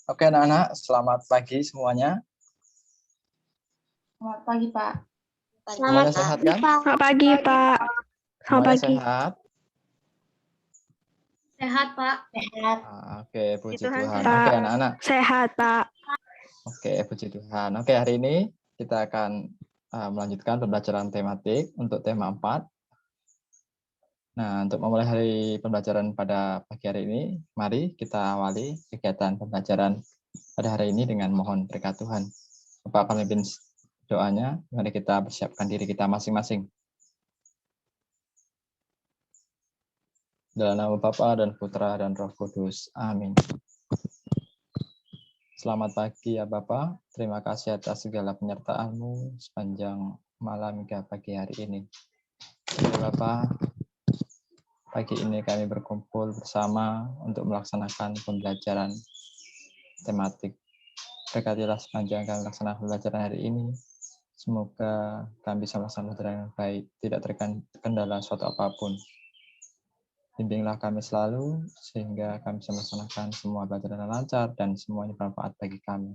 Oke, anak-anak, selamat pagi semuanya. Selamat pagi, Pak. Semuanya sehat kan? Selamat pagi, Pak. Selamat Semuanya pagi. sehat? Sehat, Pak. Sehat. Oke, puji Tuhan, Tuhan. Pak. Oke, anak-anak. Sehat, Pak. Oke, puji Tuhan. Oke, hari ini kita akan melanjutkan pembelajaran tematik untuk tema 4. Nah, untuk memulai hari pembelajaran pada pagi hari ini, mari kita awali kegiatan pembelajaran pada hari ini dengan mohon berkat Tuhan. Bapak akan memimpin doanya, mari kita persiapkan diri kita masing-masing. Dalam nama Bapa dan Putra dan Roh Kudus. Amin. Selamat pagi ya Bapak. Terima kasih atas segala penyertaan-Mu sepanjang malam hingga pagi hari ini. Ya Bapak, pagi ini kami berkumpul bersama untuk melaksanakan pembelajaran tematik. Berkatilah sepanjang kami melaksanakan pembelajaran hari ini. Semoga kami bisa melaksanakan pembelajaran yang baik, tidak terkendala suatu apapun. Bimbinglah kami selalu, sehingga kami bisa melaksanakan semua pelajaran yang lancar dan semuanya bermanfaat bagi kami.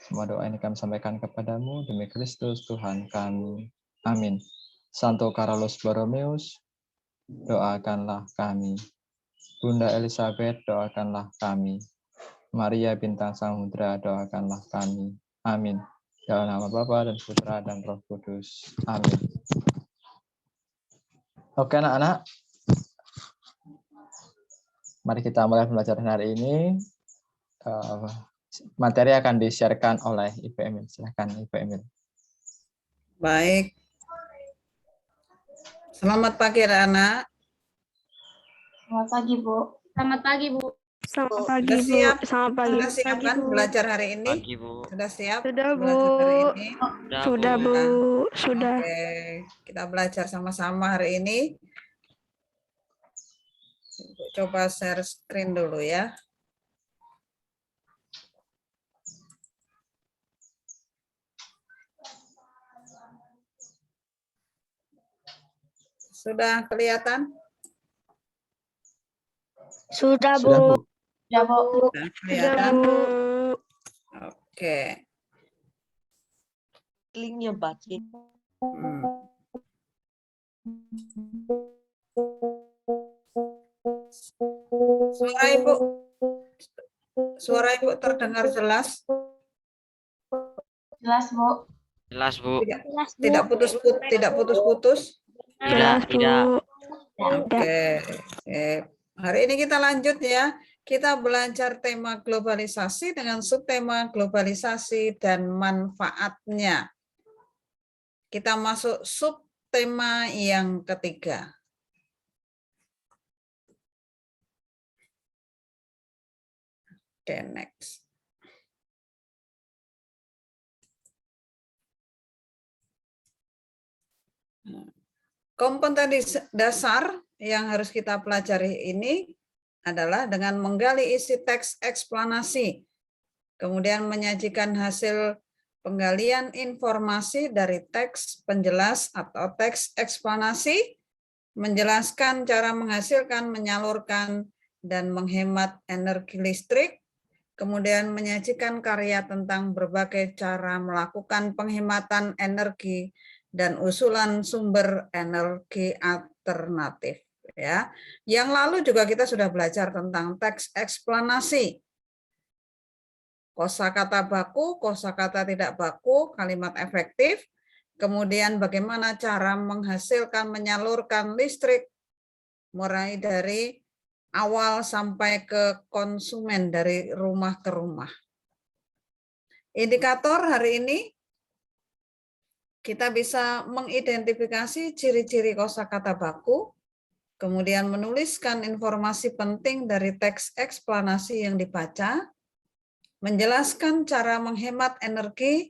Semua doa ini kami sampaikan kepadamu, demi Kristus Tuhan kami. Amin. Santo Carlos Borromeus, doakanlah kami. Bunda Elizabeth, doakanlah kami. Maria Bintang Samudra, doakanlah kami. Amin. Dalam nama Bapa dan Putra dan Roh Kudus. Amin. Oke anak-anak. Mari kita mulai pembelajaran hari ini. Materi akan di-sharekan oleh Ibu Emil. Silakan Ibu Emil. Baik. Selamat pagi anak-anak. Selamat pagi, Bu. Selamat pagi, Bu. Selamat pagi, Sudah Bu. siap? Selamat pagi. Sudah siap kan Bu. belajar hari ini? Pagi, Bu. Sudah siap? Sudah, Bu. Belajar hari ini? Sudah, Bu. Sudah. Oke, kita belajar sama-sama hari ini. Coba share screen dulu ya. Sudah kelihatan? Sudah, Sudah, Bu. Ya, Bu. Sudah Sudah, kelihatan? Bu. Oke. Linknya baca. Suara Ibu terdengar jelas? Jelas, Bu. Jelas, Bu. Tidak putus-putus? Tidak, tidak. Oke. Hari ini kita lanjut ya. Kita belajar tema globalisasi dengan subtema globalisasi dan manfaatnya. Kita masuk subtema yang ketiga. Oke, next. Kompetensi dasar yang harus kita pelajari ini adalah dengan menggali isi teks eksplanasi, kemudian menyajikan hasil penggalian informasi dari teks penjelas atau teks eksplanasi, menjelaskan cara menghasilkan, menyalurkan, dan menghemat energi listrik, kemudian menyajikan karya tentang berbagai cara melakukan penghematan energi dan usulan sumber energi alternatif. Ya, yang lalu juga kita sudah belajar tentang teks eksplanasi, kosakata baku, kosakata tidak baku, kalimat efektif, kemudian bagaimana cara menghasilkan, menyalurkan listrik, mulai dari awal sampai ke konsumen, dari rumah ke rumah. Indikator hari ini, kita bisa mengidentifikasi ciri-ciri kosakata baku, kemudian menuliskan informasi penting dari teks eksplanasi yang dibaca, menjelaskan cara menghemat energi,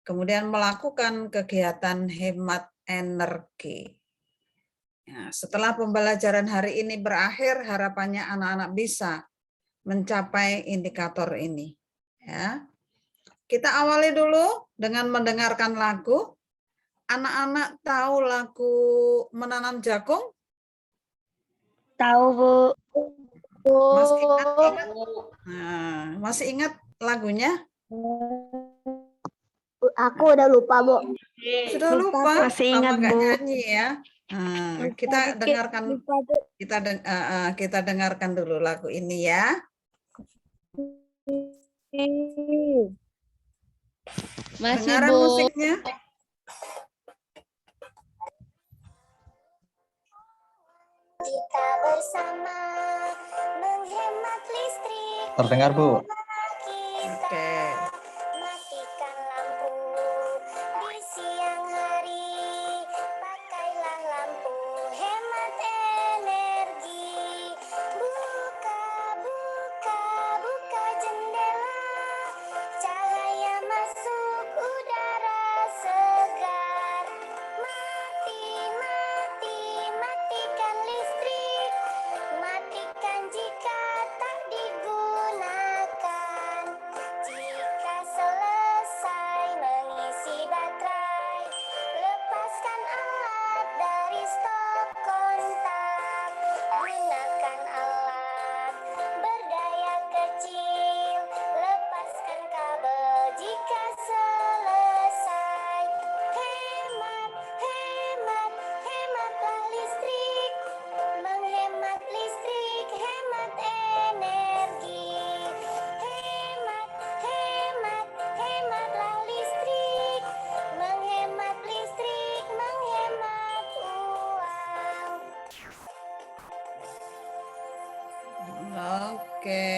kemudian melakukan kegiatan hemat energi. Nah, setelah pembelajaran hari ini berakhir, harapannya anak-anak bisa mencapai indikator ini. Ya. Kita awali dulu dengan mendengarkan lagu. Anak-anak tahu lagu Menanam Jagung? Tahu, Bu. Masih ingat? Nah, masih ingat lagunya? Aku udah lupa, Bu. Sudah lupa? Masih Sama ingat, nggak Bu. nyanyi ya? Nah, kita dengarkan dulu lagu ini ya. Dengaran musiknya. Kita bersama menghemat listrik. Terdengar, Bu? Oke. Matikan lampu di siang hari. Pakailah lampu hemat energi. Buka jendela. Cahaya masuk udara segar. Matikan listrik. Matikan jika tak digunakan. Jika selesai mengisi baterai, lepaskan alat dari stop kontak. Gunakan alat berdaya kecil. Lepaskan kabel jika selesai. Hematlah listrik. Menghemat listrik, hemat energi. Hematlah listrik. Menghemat listrik, menghemat uang. Oke.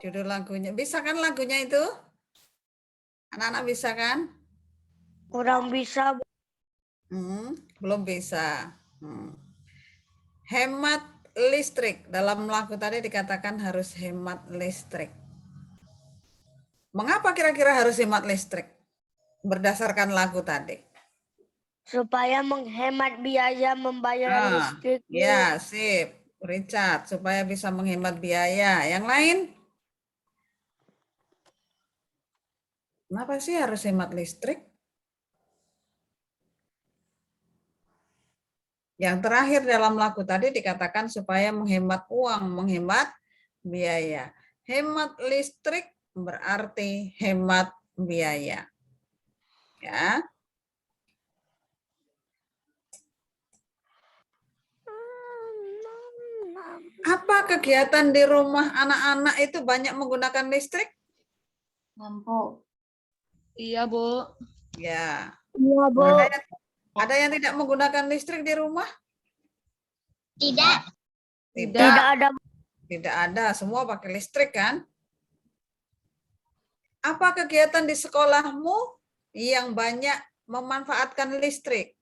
Judul lagunya. Bisa kan lagunya itu? Anak-anak bisa kan? Kurang bisa, Bu. Belum bisa. Hemat listrik. Dalam lagu tadi dikatakan harus hemat listrik. Mengapa kira-kira harus hemat listrik? Berdasarkan lagu tadi. Supaya menghemat biaya membayar listrik, Bu. Ya, sip. Richard, supaya bisa menghemat biaya. Yang lain? Kenapa sih harus hemat listrik? Yang terakhir dalam lagu tadi dikatakan supaya menghemat uang, menghemat biaya. Hemat listrik berarti hemat biaya. Ya. Apa kegiatan di rumah anak-anak itu banyak menggunakan listrik? Lampu. Iya, Bu. Ya. Iya, Bu. Ada yang tidak menggunakan listrik di rumah? Tidak. Tidak ada. Tidak ada, semua pakai listrik kan? Apa kegiatan di sekolahmu yang banyak memanfaatkan listrik?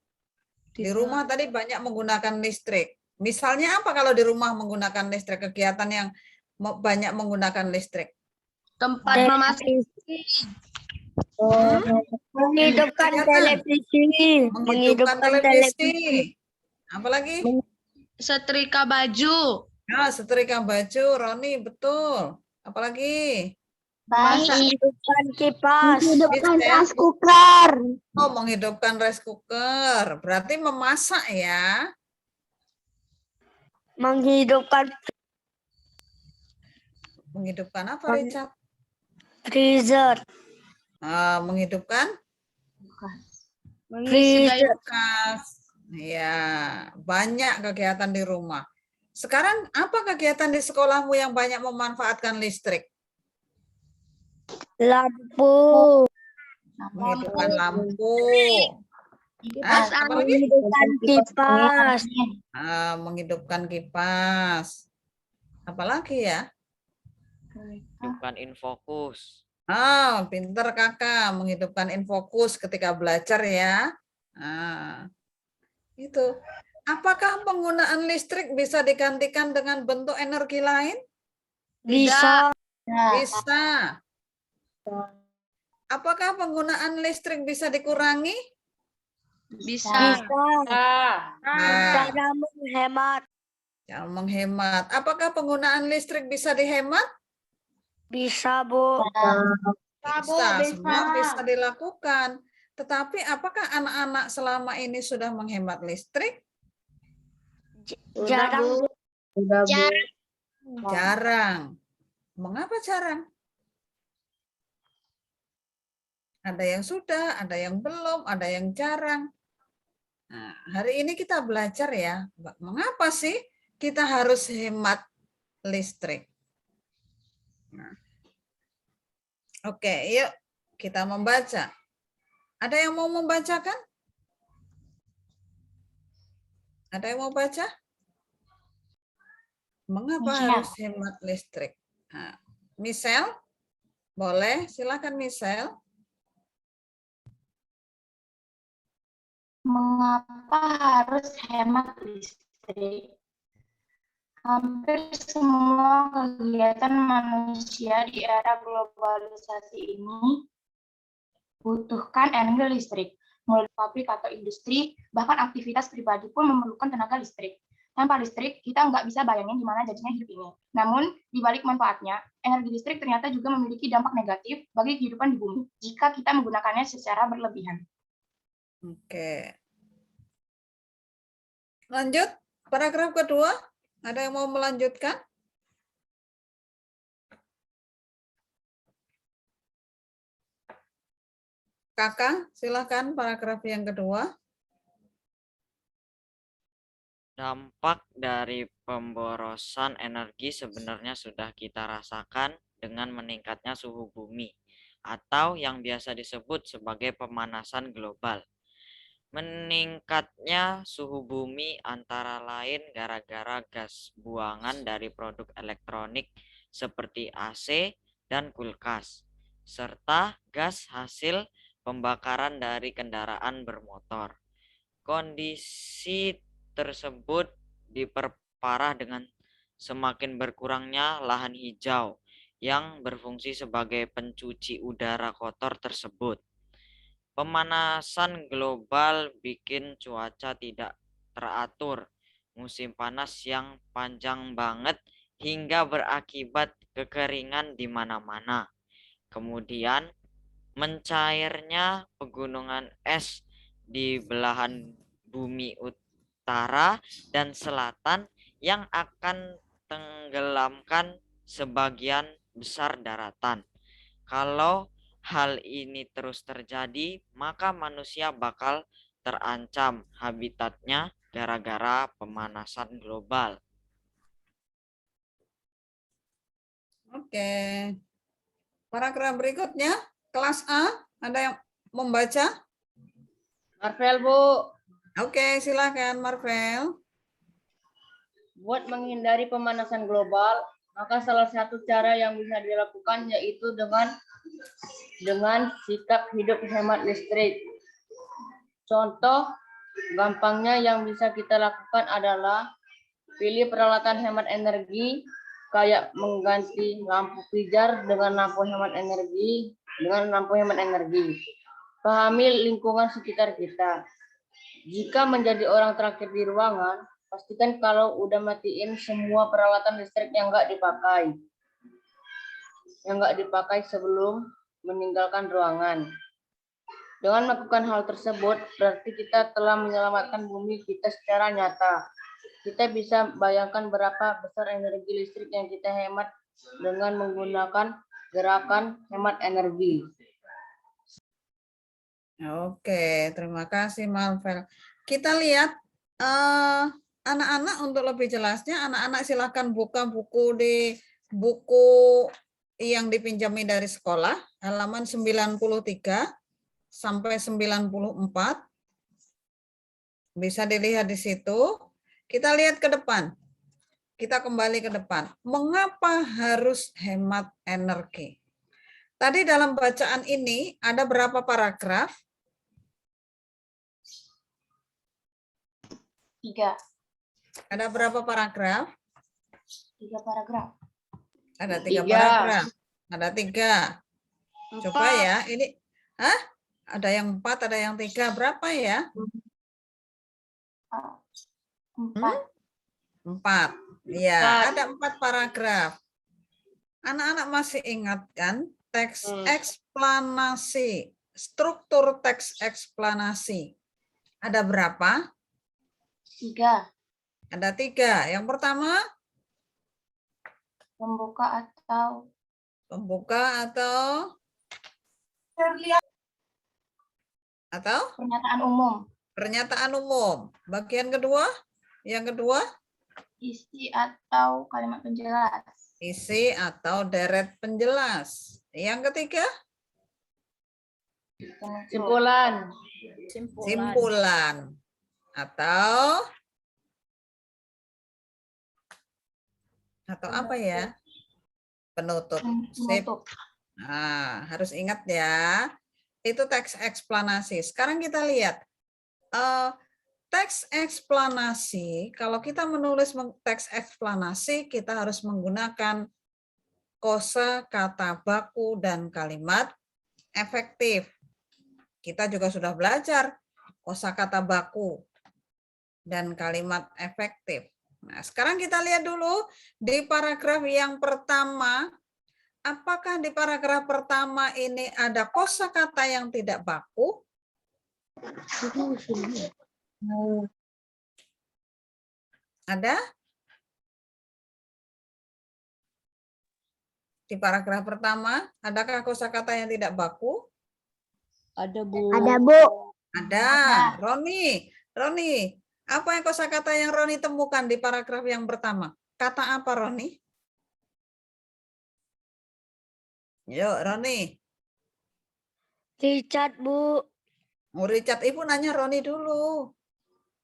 Di rumah tadi banyak menggunakan listrik. Misalnya apa kalau di rumah menggunakan listrik? Kegiatan yang banyak menggunakan listrik? Tempat memasak. Menghidupkan televisi. Menghidupkan televisi. Apalagi? Setrika baju. Nah, setrika baju, Roni, betul. Apalagi? Menghidupkan kipas. Menghidupkan rice cooker. Oh, menghidupkan rice cooker. Berarti memasak ya. Menghidupkan Menghidupkan apa, Richard? freezer. Menghidupkan Mengisi daya. kulkas. Ya, banyak kegiatan di rumah. Sekarang apa kegiatan di sekolahmu yang banyak memanfaatkan listrik? Lampu. Menghidupkan lampu. Apalagi? Menghidupkan kipas. Menghidupkan kipas. Apalagi ya? Hidupkan infokus. Pinter kakak, menghidupkan infokus ketika belajar ya. Itu. Apakah penggunaan listrik bisa digantikan dengan bentuk energi lain? Bisa. Bisa. Apakah penggunaan listrik bisa dikurangi? Bisa. Cara menghemat. Cara menghemat. Apakah penggunaan listrik bisa dihemat? Bisa, Bu. Bisa, semua bisa dilakukan. Tetapi apakah anak-anak selama ini sudah menghemat listrik? Jarang, Bu. Jarang. Mengapa jarang? Ada yang sudah, ada yang belum, ada yang jarang. Nah, hari ini kita belajar ya, mengapa sih kita harus hemat listrik? Nah. Oke, yuk kita membaca. Ada yang mau membacakan? Ada yang mau baca? Mengapa Michelle. harus hemat listrik? Nah, Michelle, boleh? Silakan Michelle. Mengapa harus hemat listrik? Hampir semua kegiatan manusia di era globalisasi ini butuhkan energi listrik. Mulai pabrik atau industri, bahkan aktivitas pribadi pun memerlukan tenaga listrik. Tanpa listrik, kita nggak bisa bayangin gimana jadinya hidup ini. Namun, di balik manfaatnya, energi listrik ternyata juga memiliki dampak negatif bagi kehidupan di bumi jika kita menggunakannya secara berlebihan. Oke. Lanjut, paragraf kedua. Ada yang mau melanjutkan? Kakak, silakan paragraf yang kedua. Dampak dari pemborosan energi sebenarnya sudah kita rasakan dengan meningkatnya suhu bumi atau yang biasa disebut sebagai pemanasan global. Meningkatnya suhu bumi antara lain gara-gara gas buangan dari produk elektronik seperti AC dan kulkas, serta gas hasil pembakaran dari kendaraan bermotor. Kondisi tersebut diperparah dengan semakin berkurangnya lahan hijau yang berfungsi sebagai pencuci udara kotor tersebut. Pemanasan global bikin cuaca tidak teratur, musim panas yang panjang banget hingga berakibat kekeringan di mana-mana. Kemudian mencairnya pegunungan es di belahan bumi utara dan selatan yang akan tenggelamkan sebagian besar daratan. Kalau hal ini terus terjadi, maka manusia bakal terancam habitatnya gara-gara pemanasan global. Oke. Paragraf berikutnya, kelas A, ada yang membaca? Marvel, Bu. Oke, silakan Marvel. Buat menghindari pemanasan global, maka salah satu cara yang bisa dilakukan yaitu dengan sikap hidup hemat listrik. Contoh gampangnya yang bisa kita lakukan adalah pilih peralatan hemat energi kayak mengganti lampu pijar dengan lampu hemat energi Pahami lingkungan sekitar kita. Jika menjadi orang terakhir di ruangan, pastikan kalau udah matiin semua peralatan listrik yang nggak dipakai sebelum meninggalkan ruangan. Dengan melakukan hal tersebut, berarti kita telah menyelamatkan bumi kita secara nyata. Kita bisa bayangkan berapa besar energi listrik yang kita hemat dengan menggunakan gerakan hemat energi. Oke, terima kasih Marvel. Kita lihat anak-anak untuk lebih jelasnya, anak-anak silakan buka buku yang dipinjami dari sekolah, halaman 93 sampai 94. Bisa dilihat di situ. Kita lihat ke depan. Kita kembali ke depan. Mengapa harus hemat energi? Tadi dalam bacaan ini ada berapa paragraf? 3. Ada berapa paragraf? 3 paragraf. Ada 3 paragraf. Ada 3. Coba ya, ini ada yang 4, ada yang 3. Berapa ya? 4. Ya, ada 4 paragraf. Anak-anak masih ingat kan teks eksplanasi, struktur teks eksplanasi. Ada berapa? 3. Ada 3. Yang pertama, Pembuka atau Pembuka atau pernyataan umum. pernyataan umum. Bagian kedua, yang kedua, Isi atau kalimat penjelas. isi atau deret penjelas. Yang ketiga, Simpulan. simpulan atau apa ya? Penutup. Sip. Penutup. Nah, harus ingat ya. Itu teks eksplanasi. Sekarang kita lihat. Teks eksplanasi, kalau kita menulis teks eksplanasi, kita harus menggunakan kosa kata baku dan kalimat efektif. Kita juga sudah belajar kosakata baku dan kalimat efektif. Nah, sekarang kita lihat dulu di paragraf yang pertama. Apakah di paragraf pertama ini ada kosakata yang tidak baku? Ada? Di paragraf pertama, adakah kosakata yang tidak baku? Ada, Bu. Ada, Bu. Ada. Roni, apa yang kosakata yang Roni temukan di paragraf yang pertama? Kata apa, Roni? Yuk, Roni. Richard, Bu. Mau Richard, Ibu nanya Roni dulu.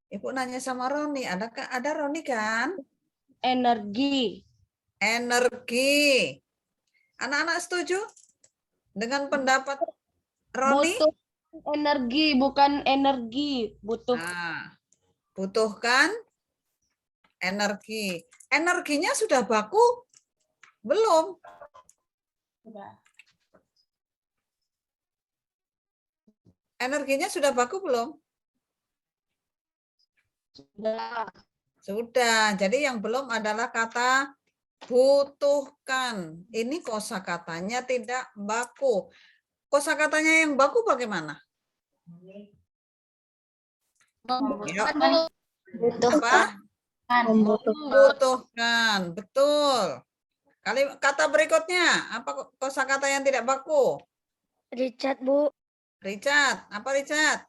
Ibu nanya sama Roni, ada Roni kan? Energi. Energi. Anak-anak setuju dengan pendapat Roni? Butuh energi, bukan energi. Butuh. Nah, butuhkan energi. Energinya sudah baku? Belum. Energinya sudah baku belum? Sudah. Jadi yang belum adalah kata butuhkan. Ini kosakatanya tidak baku. Kosakatanya yang baku bagaimana? Membutuhkan. Apa? Membutuhkan. Betul. Kata berikutnya, apa kosakata yang tidak baku? Richard, Bu. Richard, apa Richard?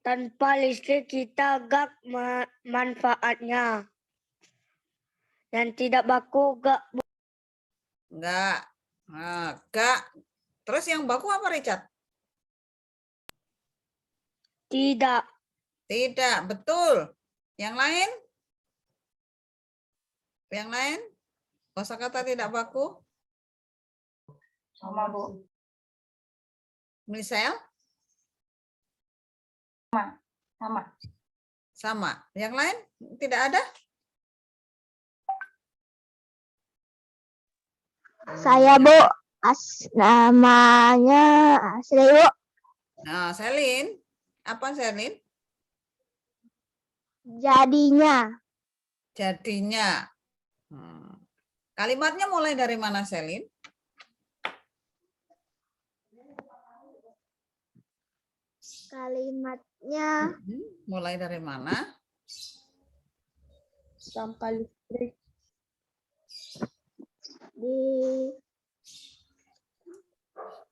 Tanpa listrik kita gak manfaatnya. Dan tidak baku gak, Bu. Enggak. Nah, enggak. Terus yang baku apa Richard? Tidak. Tidak, betul. Yang lain? Yang lain? Kosakata tidak baku? Sama, Bu. Michelle? Sama. Sama. Yang lain? Tidak ada? Saya, Bu. Namanya Asri, Bu. Nah, Selin. Apa Selin? Jadinya. Jadinya. Kalimatnya mulai dari mana, Selin? Kalimatnya Mulai dari mana? Tanpa listrik.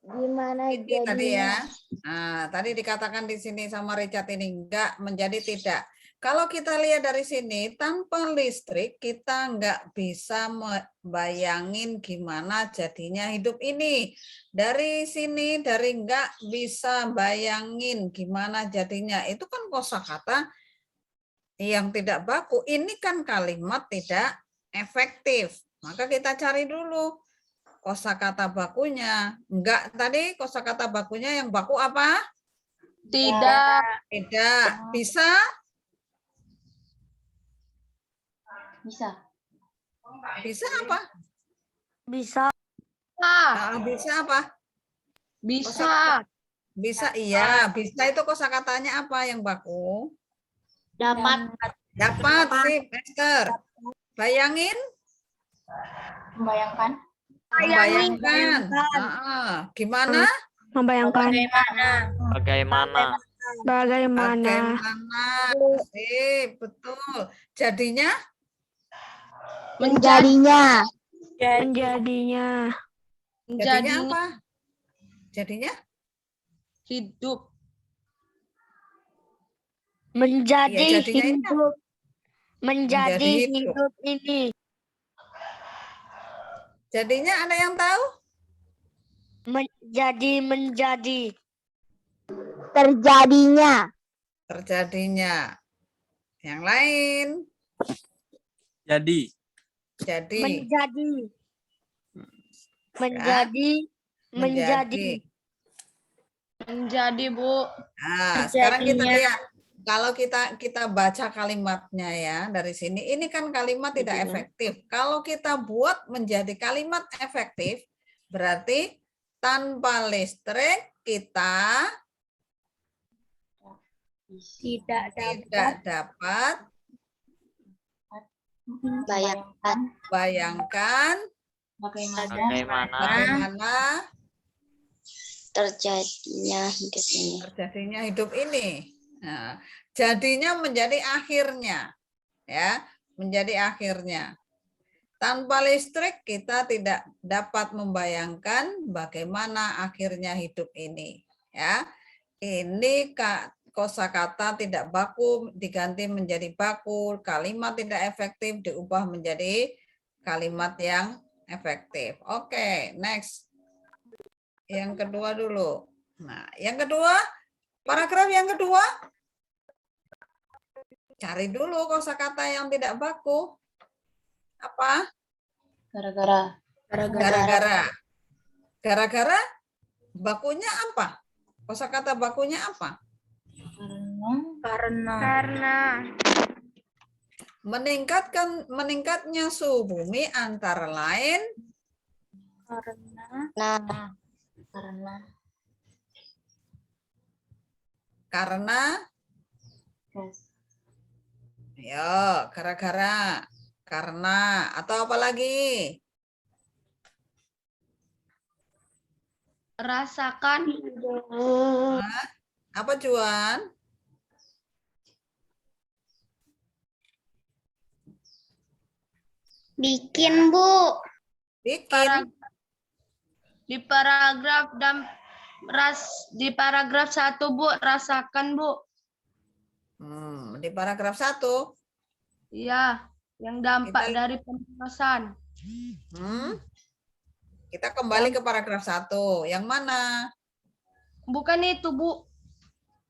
gimana Ini jadinya? tadi ya. Nah, tadi dikatakan di sini sama Richard ini enggak menjadi tidak. Kalau kita lihat dari sini, tanpa listrik kita enggak bisa bayangin gimana jadinya hidup ini. Dari sini, dari enggak bisa bayangin gimana jadinya. Itu kan kosakata yang tidak baku. Ini kan kalimat tidak efektif. Maka kita cari dulu kosakata bakunya. Enggak, tadi kosakata bakunya yang baku apa? Tidak. Tidak. Bisa? Bisa. Bisa apa? Bisa. Bisa apa? Bisa. Bisa, iya. Bisa itu kosakatanya apa yang baku? Dapat. Dapat sih, Esther. Bayangin? Membayangkan. Membayangkan. Gimana? Membayangkan. Bagaimana? Bagaimana. Bagaimana? Sip, betul. Jadinya? Menjadinya. Menjadinya. Jadinya apa? Jadinya? Hidup. Menjadi Iya, jadinya ini apa? hidup. Menjadi Menjadi hidup. hidup ini. Jadinya ada yang tahu? Menjadi. Terjadinya. Terjadinya. Yang lain? Jadi. Jadi. Menjadi. Menjadi. Menjadi, Bu. Nah, sekarang kita Terjadinya. lihat. Kalau kita baca kalimatnya ya dari sini, ini kan kalimat tidak efektif. Kalau kita buat menjadi kalimat efektif, berarti tanpa listrik kita Tidak dapat bayangkan bagaimana Terjadinya hidup ini. terjadinya hidup ini. Nah, jadinya menjadi akhirnya, ya, menjadi akhirnya. Tanpa listrik kita tidak dapat membayangkan bagaimana akhirnya hidup ini, ya. Ini kosakata tidak baku diganti menjadi baku, kalimat tidak efektif diubah menjadi kalimat yang efektif. Oke, next. Yang kedua dulu. Nah, yang kedua, paragraf yang kedua. Cari dulu kosakata yang tidak baku. Apa? Gara-gara. Gara-gara bakunya apa? Kosakata bakunya apa? Karena. Meningkatnya suhu bumi antara lain karena gara-gara karena atau apa lagi? Rasakan. Apa Juan? Bikin, Bu. Bikin. Di paragraf di paragraf 1, Bu, rasakan, Bu. Di paragraf 1. Iya, yang dampak dari pemborosan. Kita kembali ke paragraf 1. Yang mana? Bukan itu, Bu.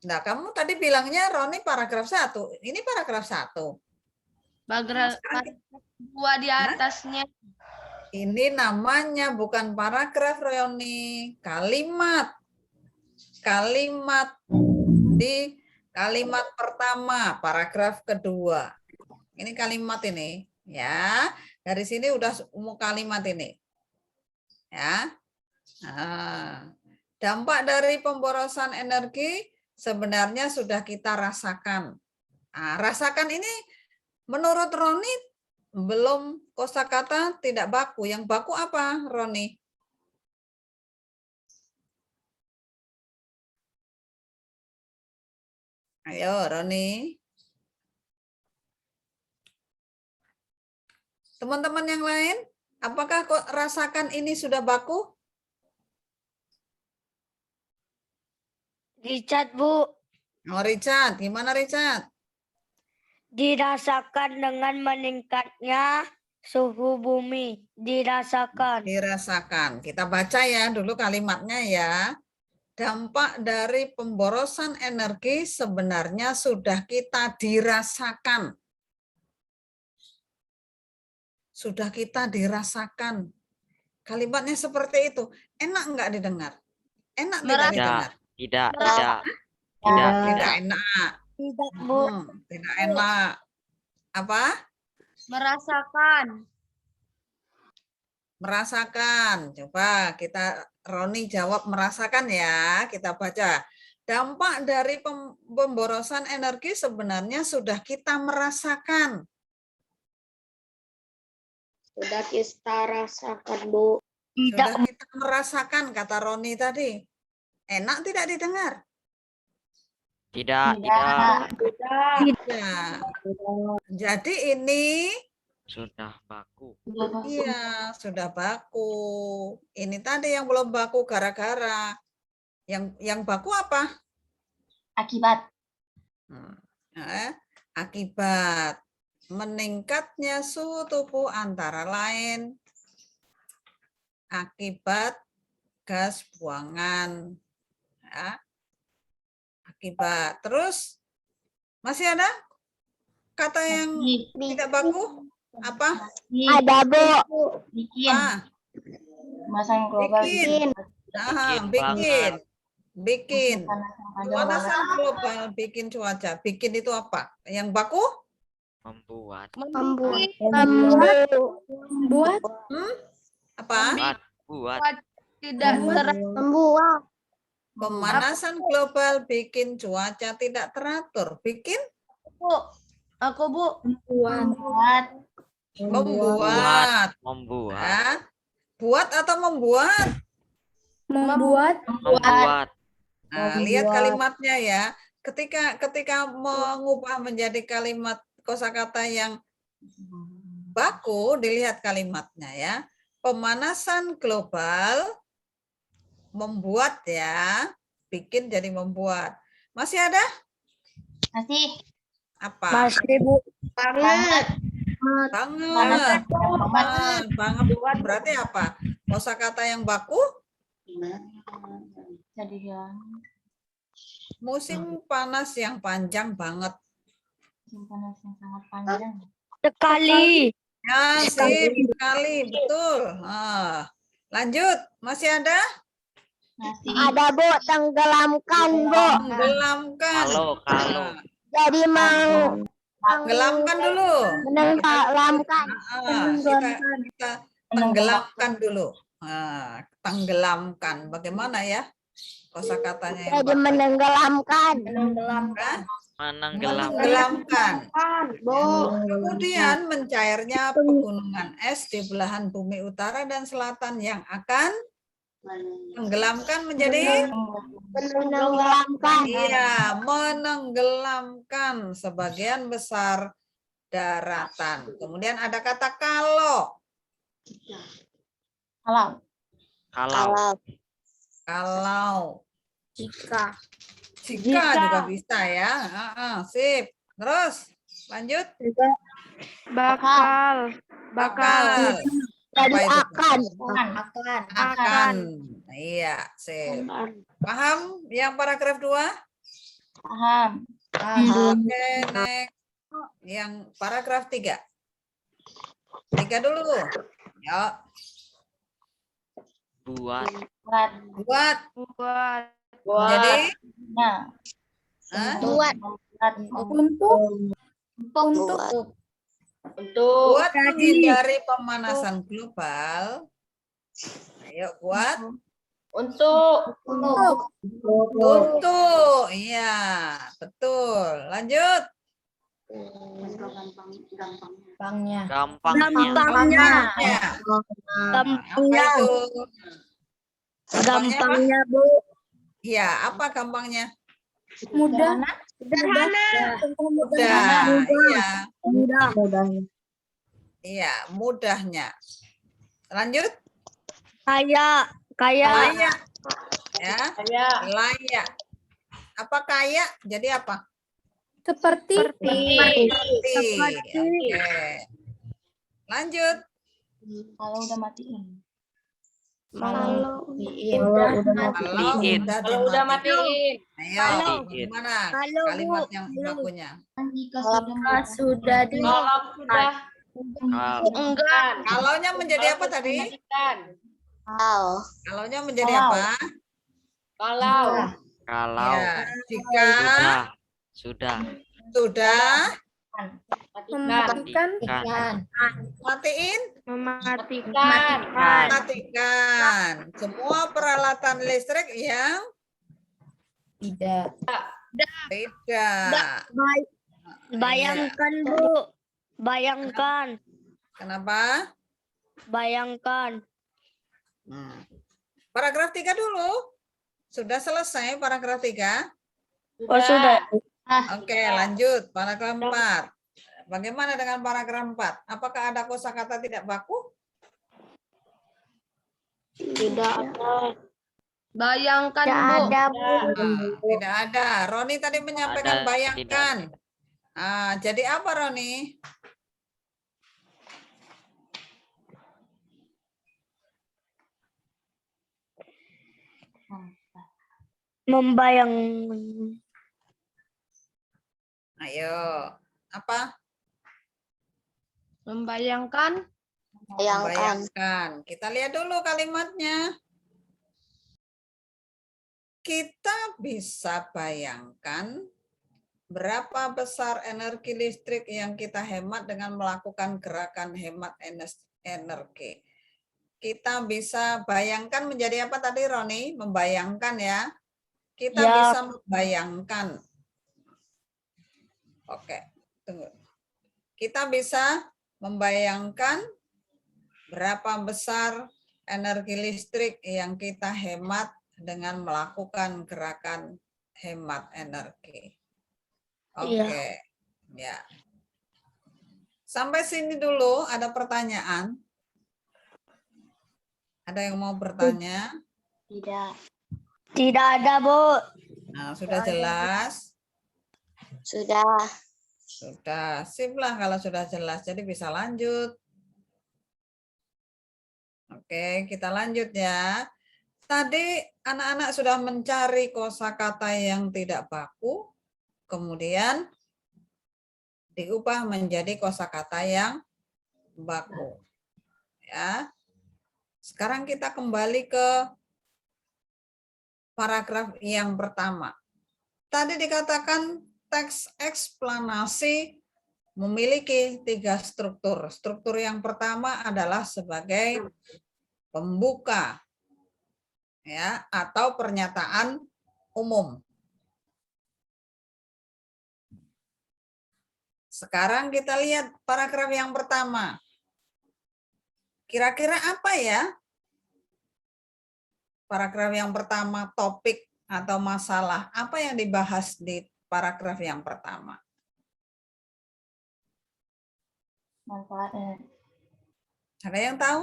Nah, kamu tadi bilangnya Roni paragraf 1. Ini paragraf 1. Paragraf 2 di atasnya. Ini namanya bukan paragraf, Roni. Kalimat. Kalimat di kalimat pertama, paragraf kedua. Ini kalimat ini, ya. Dari sini udah umum kalimat ini. Ya. Nah, dampak dari pemborosan energi sebenarnya sudah kita rasakan. Nah, rasakan ini menurut Roni belum kosakata tidak baku. Yang baku apa, Roni? Ayo, Roni. Teman-teman yang lain, apakah kok rasakan ini sudah baku? Richard, Bu. Oh, Richard. Gimana, Richard? Dirasakan dengan meningkatnya suhu bumi. Dirasakan. Dirasakan. Kita baca ya dulu kalimatnya ya. Dampak dari pemborosan energi sebenarnya sudah kita dirasakan. Sudah kita dirasakan. Kalimatnya seperti itu. Enak enggak didengar? Enak tidak didengar? Tidak enak. Tidak, Bu. Tidak enak. Apa? Merasakan. Merasakan. Coba kita Roni jawab merasakan ya. Kita baca. Dampak dari pemborosan energi sebenarnya sudah kita merasakan. Sudah kita rasakan, Bu. Sudah kita merasakan, kata Roni tadi. Enak tidak didengar? Tidak. Jadi ini Sudah baku. Iya, sudah baku. Ini tadi yang belum baku gara-gara. Yang baku apa? Akibat. Akibat meningkatnya suhu tubuh antara lain akibat gas buangan. Ya. Akibat. Terus masih ada kata yang tidak baku? Apa? Ada, Bu. Bikin. Ah, Pemanasan global. bikin. Bikin. Pemanasan Pemanasan global bikin cuaca. Bikin itu apa? Yang baku? Membuat. Membuat. Apa? Buat. Tidak Membuat. Pemanasan global bikin cuaca tidak teratur. Bikin? Aku, Bu. membuat. Membuat. Membuat. Ya. Buat atau membuat? Membuat. Membuat. Nah, lihat kalimatnya ya. Ketika mengubah menjadi kalimat kosakata yang baku, dilihat kalimatnya ya. Pemanasan global membuat ya, bikin jadi membuat. Masih ada? Masih. Apa? Masih, Bu. Banget. Banget berarti apa? Kosakata yang baku? Jadi ya. Musim panas yang panjang banget. Musim panas yang sangat panjang. Sekali. Ya, sip sekali, betul. Lanjut, masih ada? Masih. Ada, Bu. Tenggelamkan, Bu. Tenggelamkan. Kalau. Jadi mau Tenggelamkan dulu. menenggelamkan. Kita tenggelamkan dulu. Tenggelamkan. Bagaimana ya kosakatanya yang Jadi baku? menenggelamkan. Hah? Menenggelamkan. Kemudian mencairnya pegunungan es di belahan bumi utara dan selatan yang akan tenggelamkan menjadi Menenggelamkan. iya, menenggelamkan sebagian besar daratan. Kemudian ada kata kalau. Kalau. Jika. Jika juga bisa ya. Sip. Terus lanjut. Bakal. Jadi Apa itu? akan. Iya, sip. Paham yang paragraf 2? Paham. Oke, next. Yang paragraf 3. 3 dulu. Yuk. Buat. Buat. Jadi Buat. buat menghindari pemanasan global. Ayo buat. Untuk. Iya, betul. Lanjut. Gampangnya. Apa itu? Gampangnya, Bu. Iya, apa gampangnya? Mudah. Mudah. Iya. Mudah. Iya, mudahnya. Lanjut. Kayak. Layak. Ya, Saya. layak. Apa kaya? Jadi apa? Seperti. Oke. Lanjut. Kalau udah matiin. Kalau udah matiin. Ayo, gimana Kalau, kalimat Bu. yang bakunya? Jika Sudah di. Kalau sudah. Enggak. Kalaunya menjadi apa tadi? Kalaunya menjadi apa? Kalau. Ya, jika Sudah. Mematikan. Matiin, Mematikan. matikan. Semua peralatan listrik yang tidak. Bayangkan, Bu. Bayangkan. Kenapa? Bayangkan. Paragraf 3 dulu. Sudah selesai paragraf 3? Oh, sudah. Oke, lanjut. Paragraf 4. Bagaimana dengan paragraf 4? Apakah ada kosakata tidak baku? Tidak ada. Bayangkan, Tidak Bu. ada, Bu. Tidak ada. Roni tadi menyampaikan Ada, bayangkan. tidak. Jadi apa Roni? Membayang. Ayo, apa? Membayangkan. Bayangkan. Bayangkan. Kita lihat dulu kalimatnya. Kita bisa bayangkan berapa besar energi listrik yang kita hemat dengan melakukan gerakan hemat energi. Kita bisa bayangkan menjadi apa tadi Roni? Membayangkan ya. Kita Ya. bisa membayangkan. Oke, tunggu. Kita bisa membayangkan berapa besar energi listrik yang kita hemat dengan melakukan gerakan hemat energi. Oke, ya. Sampai sini dulu ada pertanyaan? Ada yang mau bertanya? Tidak. Tidak ada, Bu. Nah, sudah jelas? Sudah. Sudah, sip lah kalau sudah jelas. Jadi bisa lanjut. Oke, kita lanjut ya. Tadi anak-anak sudah mencari kosakata yang tidak baku, kemudian diubah menjadi kosakata yang baku. Ya. Sekarang kita kembali ke paragraf yang pertama. Tadi dikatakan teks eksplanasi memiliki 3 struktur. Struktur yang pertama adalah sebagai pembuka, ya, atau pernyataan umum. Sekarang kita lihat paragraf yang pertama. Kira-kira apa ya? Paragraf yang pertama, topik atau masalah. Apa yang dibahas di paragraf yang pertama? Manfaat energi. Ada yang tahu?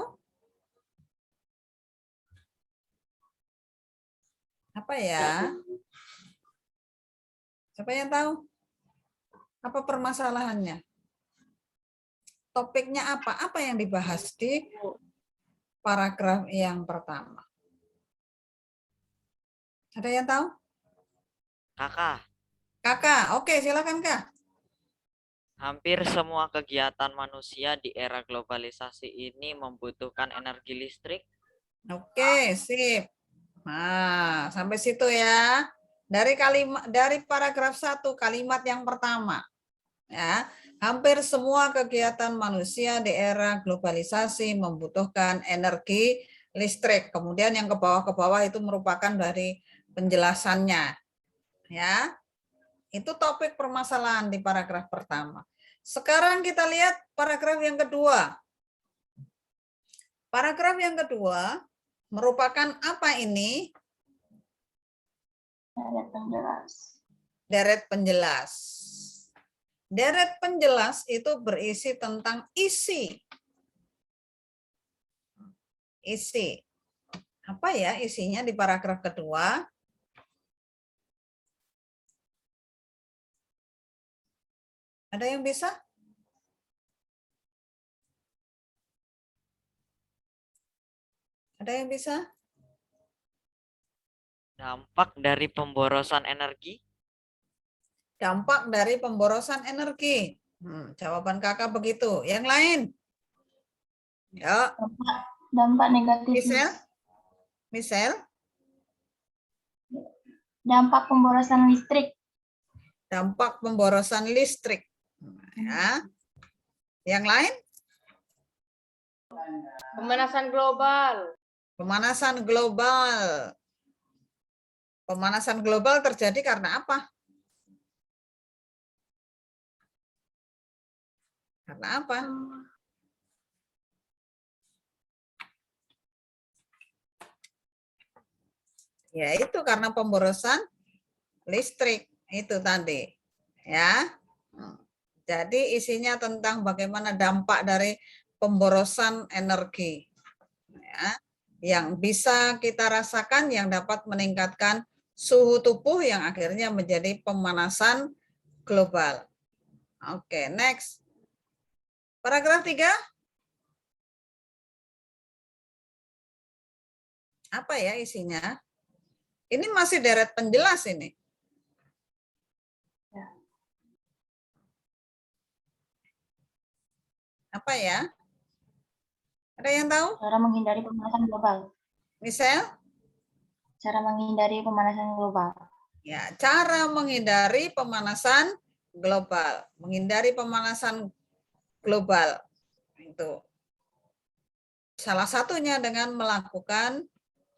Apa ya? Siapa yang tahu? Apa permasalahannya? Topiknya apa? Apa yang dibahas di paragraf yang pertama? Ada yang tahu? Kakak, Kakak, oke silakan Kak. hampir semua kegiatan manusia di era globalisasi ini membutuhkan energi listrik. Oke, sip. Nah, sampai situ ya. Dari paragraf 1 kalimat yang pertama. Ya, hampir semua kegiatan manusia di era globalisasi membutuhkan energi listrik. Kemudian yang ke bawah itu merupakan dari penjelasannya. Ya. Itu topik permasalahan di paragraf pertama. Sekarang kita lihat paragraf yang kedua. Paragraf yang kedua merupakan apa ini? Deret penjelas. Deret penjelas. Deret penjelas itu berisi tentang isi. Isi. Apa ya isinya di paragraf kedua? Ada yang bisa? Ada yang bisa? Dampak dari pemborosan energi. Dampak dari pemborosan energi. Jawaban kakak begitu. Yang lain? Ya. Dampak negatif. Michelle? Dampak pemborosan listrik. Dampak pemborosan listrik. Ya. Yang lain? Pemanasan global. Pemanasan global. Pemanasan global terjadi karena apa? Karena apa? Ya itu karena pemborosan listrik itu tadi. Ya. Jadi isinya tentang bagaimana dampak dari pemborosan energi ya, yang bisa kita rasakan, yang dapat meningkatkan suhu tubuh yang akhirnya menjadi pemanasan global. Oke, next. Paragraf 3. Apa ya isinya? Ini masih deret penjelas ini. Apa ya? Ada yang tahu? Cara menghindari pemanasan global. Michelle? Cara menghindari pemanasan global. Ya, cara menghindari pemanasan global. Menghindari pemanasan global. Itu. Salah satunya dengan melakukan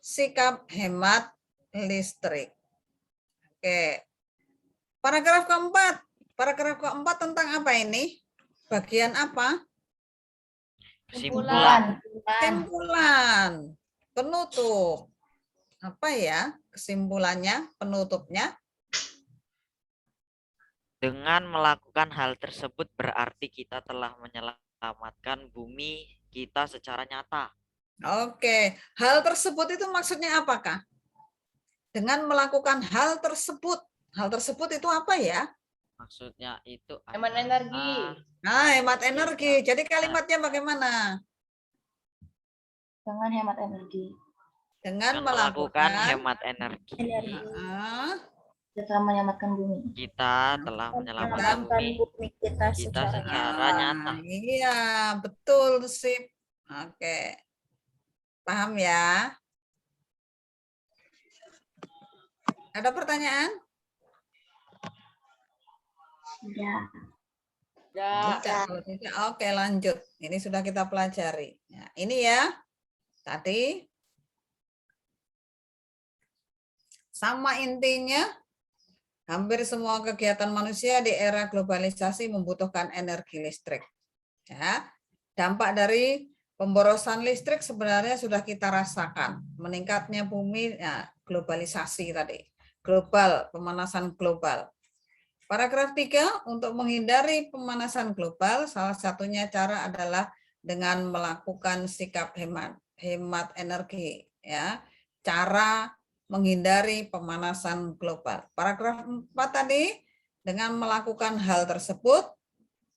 sikap hemat listrik. Oke. Paragraf keempat. Paragraf keempat tentang apa ini? Bagian apa? Kesimpulan. Kesimpulan. Penutup. Apa ya kesimpulannya, penutupnya? Dengan melakukan hal tersebut berarti kita telah menyelamatkan bumi kita secara nyata. Oke, hal tersebut itu maksudnya apakah? Dengan melakukan hal tersebut itu apa ya? Maksudnya itu Hemat energi. Nah, hemat energi. Jadi kalimatnya bagaimana? Dengan hemat energi. Dengan melakukan melakukan hemat energi. Kita telah menyelamatkan bumi. Kita telah menyelamatkan bumi kita kita secara nyata. Iya, betul sip. Oke. Paham ya? Ada pertanyaan? Ya. Ya. Kalau tidak, oke lanjut. Ini sudah kita pelajari. Nah, ini ya. Tadi sama intinya, hampir semua kegiatan manusia di era globalisasi membutuhkan energi listrik. Ya, dampak dari pemborosan listrik sebenarnya sudah kita rasakan. Meningkatnya bumi, ya, globalisasi tadi. Global, pemanasan global. Paragraf 3, untuk menghindari pemanasan global, salah satunya cara adalah dengan melakukan sikap hemat energi. Ya, cara menghindari pemanasan global. Paragraf 4 tadi, dengan melakukan hal tersebut,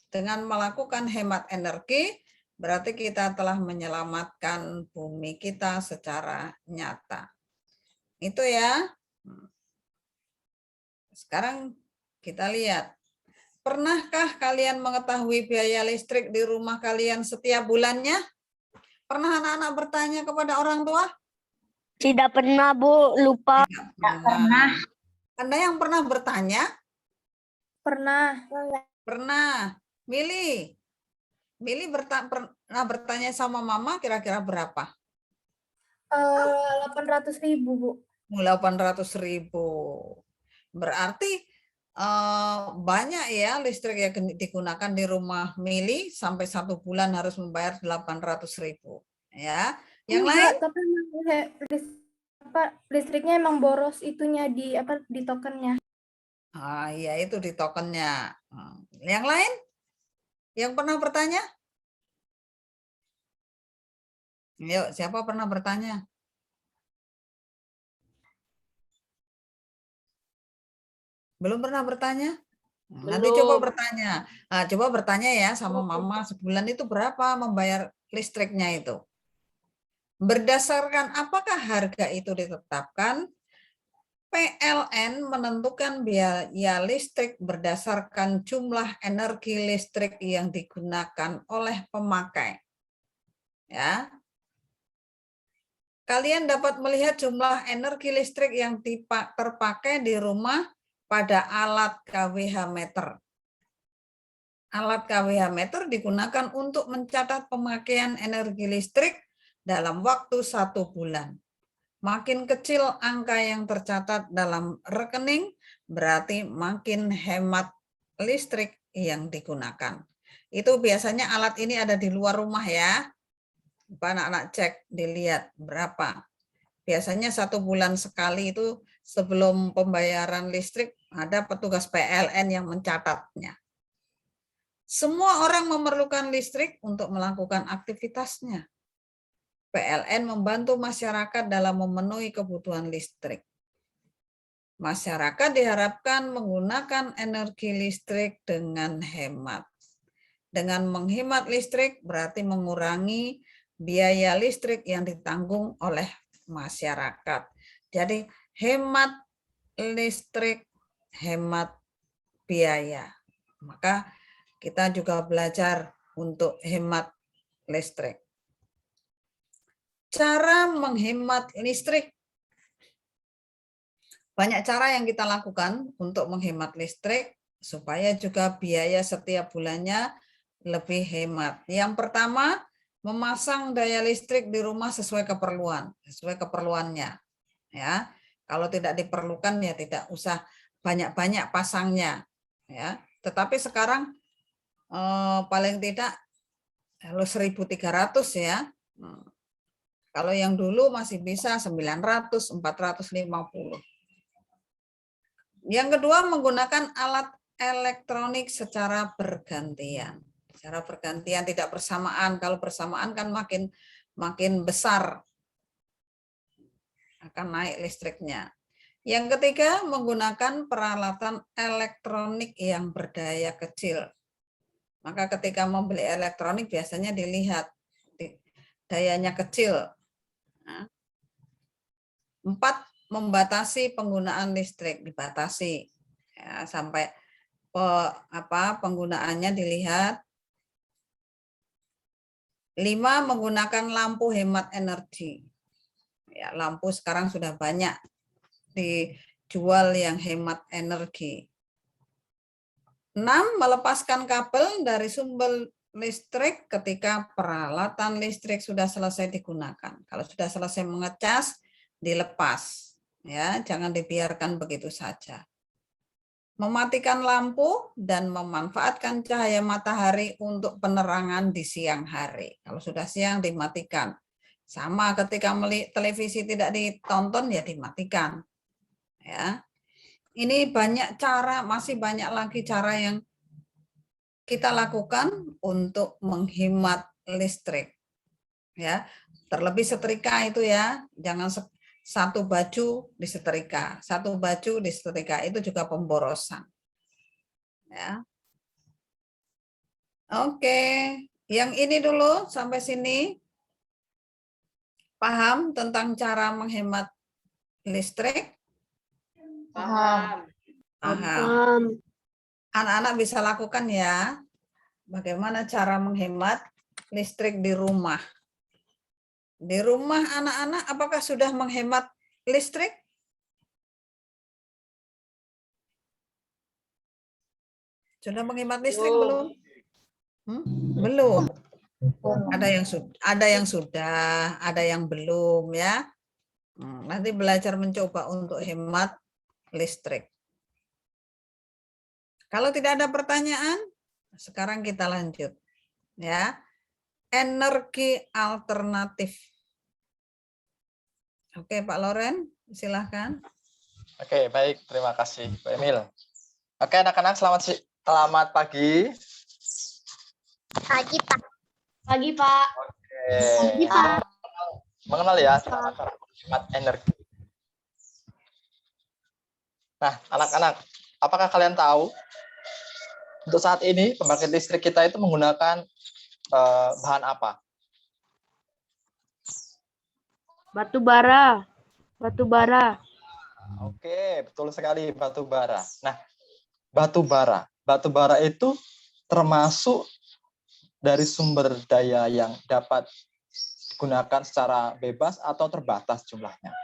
dengan melakukan hemat energi, berarti kita telah menyelamatkan bumi kita secara nyata. Itu ya. Sekarang kita lihat. Pernahkah kalian mengetahui biaya listrik di rumah kalian setiap bulannya? Pernah anak-anak bertanya kepada orang tua? Tidak pernah, Bu. Lupa. Tidak pernah. Anda yang pernah bertanya? Pernah. Pernah. Mili pernah bertanya sama mama kira-kira berapa? 800.000, Bu. 800.000. Berarti banyak ya listrik yang digunakan di rumah Mili, sampai 1 bulan harus membayar 800.000. Ya. Yang lain? Tapi listriknya emang boros itunya di tokennya. Ah, iya itu di tokennya. Yang lain? Yang pernah bertanya? Yuk, siapa pernah bertanya? Belum pernah bertanya? Nanti coba bertanya. Nah, coba bertanya ya sama mama, sebulan itu berapa membayar listriknya itu? Berdasarkan apakah harga itu ditetapkan? PLN menentukan biaya listrik berdasarkan jumlah energi listrik yang digunakan oleh pemakai. Ya. Kalian dapat melihat jumlah energi listrik yang terpakai di rumah pada alat kWh meter. Alat kWh meter digunakan untuk mencatat pemakaian energi listrik dalam waktu 1 bulan. Makin kecil angka yang tercatat dalam rekening, berarti makin hemat listrik yang digunakan. Itu biasanya alat ini ada di luar rumah ya. Anak-anak cek, dilihat berapa. Biasanya 1 bulan sekali itu sebelum pembayaran listrik ada petugas PLN yang mencatatnya. Semua orang memerlukan listrik untuk melakukan aktivitasnya. PLN membantu masyarakat dalam memenuhi kebutuhan listrik. Masyarakat diharapkan menggunakan energi listrik dengan hemat. Dengan menghemat listrik berarti mengurangi biaya listrik yang ditanggung oleh masyarakat. Jadi hemat listrik, hemat biaya. Maka kita juga belajar untuk hemat listrik. Cara menghemat listrik. Banyak cara yang kita lakukan untuk menghemat listrik supaya juga biaya setiap bulannya lebih hemat. Yang pertama, memasang daya listrik di rumah sesuai keperluannya. Ya, kalau tidak diperlukan ya tidak usah banyak-banyak pasangnya. Ya, tetapi sekarang paling tidak 1.300 ya. Kalau yang dulu masih bisa 900, 450. Yang kedua, menggunakan alat elektronik secara bergantian. Secara bergantian, tidak bersamaan. Kalau bersamaan kan makin besar akan naik listriknya. Yang ketiga, menggunakan peralatan elektronik yang berdaya kecil. Maka ketika membeli elektronik biasanya dilihat dayanya kecil. 4, membatasi penggunaan listrik, dibatasi ya, sampai penggunaannya dilihat. 5, menggunakan lampu hemat energi. Ya, lampu sekarang sudah banyak dijual yang hemat energi. 6, melepaskan kabel dari sumber listrik ketika peralatan listrik sudah selesai digunakan. Kalau sudah selesai mengecas, dilepas. Ya, jangan dibiarkan begitu saja. Mematikan lampu dan memanfaatkan cahaya matahari untuk penerangan di siang hari. Kalau sudah siang dimatikan. Sama ketika televisi tidak ditonton ya dimatikan. Ya. Ini banyak cara, masih banyak lagi cara yang kita lakukan untuk menghemat listrik. Ya, terlebih setrika itu ya, jangan satu baju disetrika, itu juga pemborosan. Ya. Oke, yang ini dulu sampai sini. Paham tentang cara menghemat listrik? Paham. Paham. Anak-anak bisa lakukan ya. Bagaimana cara menghemat listrik di rumah? Di rumah anak-anak apakah sudah menghemat listrik? Sudah menghemat listrik belum? Belum. Ada yang sudah, ada yang belum ya. Nanti belajar mencoba untuk hemat listrik. Kalau tidak ada pertanyaan, sekarang kita lanjut ya. Energi alternatif. Oke, Pak Loren, silahkan. Oke, baik. Terima kasih, Pak Emil. Oke, anak-anak, selamat pagi. Pagi, Pak. Pagi, Pak. Oke. Pagi, Pak. Mengenal ya cara menghemat energi. Nah, anak-anak, apakah kalian tahu untuk saat ini pembangkit listrik kita itu menggunakan bahan apa? Batu bara. Batu bara. Oke, betul sekali, batu bara. Nah, batu bara itu termasuk dari sumber daya yang dapat digunakan secara bebas atau terbatas jumlahnya?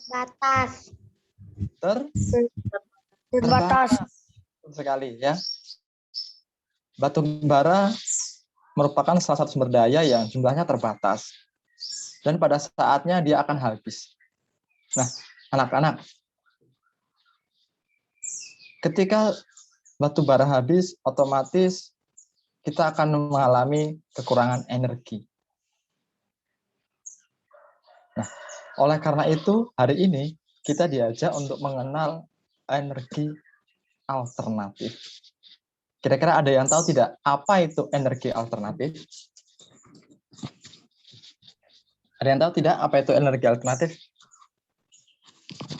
Batas. Terbatas. Betul sekali ya. Batu bara merupakan salah satu sumber daya yang jumlahnya terbatas. Dan pada saatnya dia akan habis. Nah, anak-anak, ketika batu bara habis, otomatis kita akan mengalami kekurangan energi. Nah, oleh karena itu, hari ini kita diajak untuk mengenal energi alternatif. Kira-kira ada yang tahu tidak apa itu energi alternatif? Ada yang tahu tidak apa itu energi alternatif?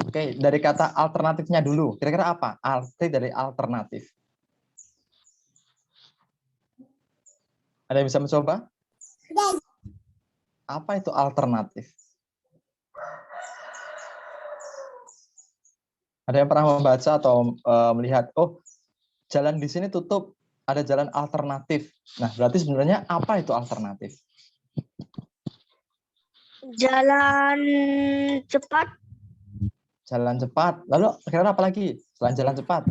Oke, dari kata alternatifnya dulu. Kira-kira apa? Arti dari alternatif. Ada yang bisa mencoba? Apa itu alternatif? Ada yang pernah membaca atau melihat, oh, jalan di sini tutup, ada jalan alternatif. Nah, berarti sebenarnya apa itu alternatif? Jalan cepat. Jalan cepat. Lalu kira-kira apa lagi selain jalan cepat?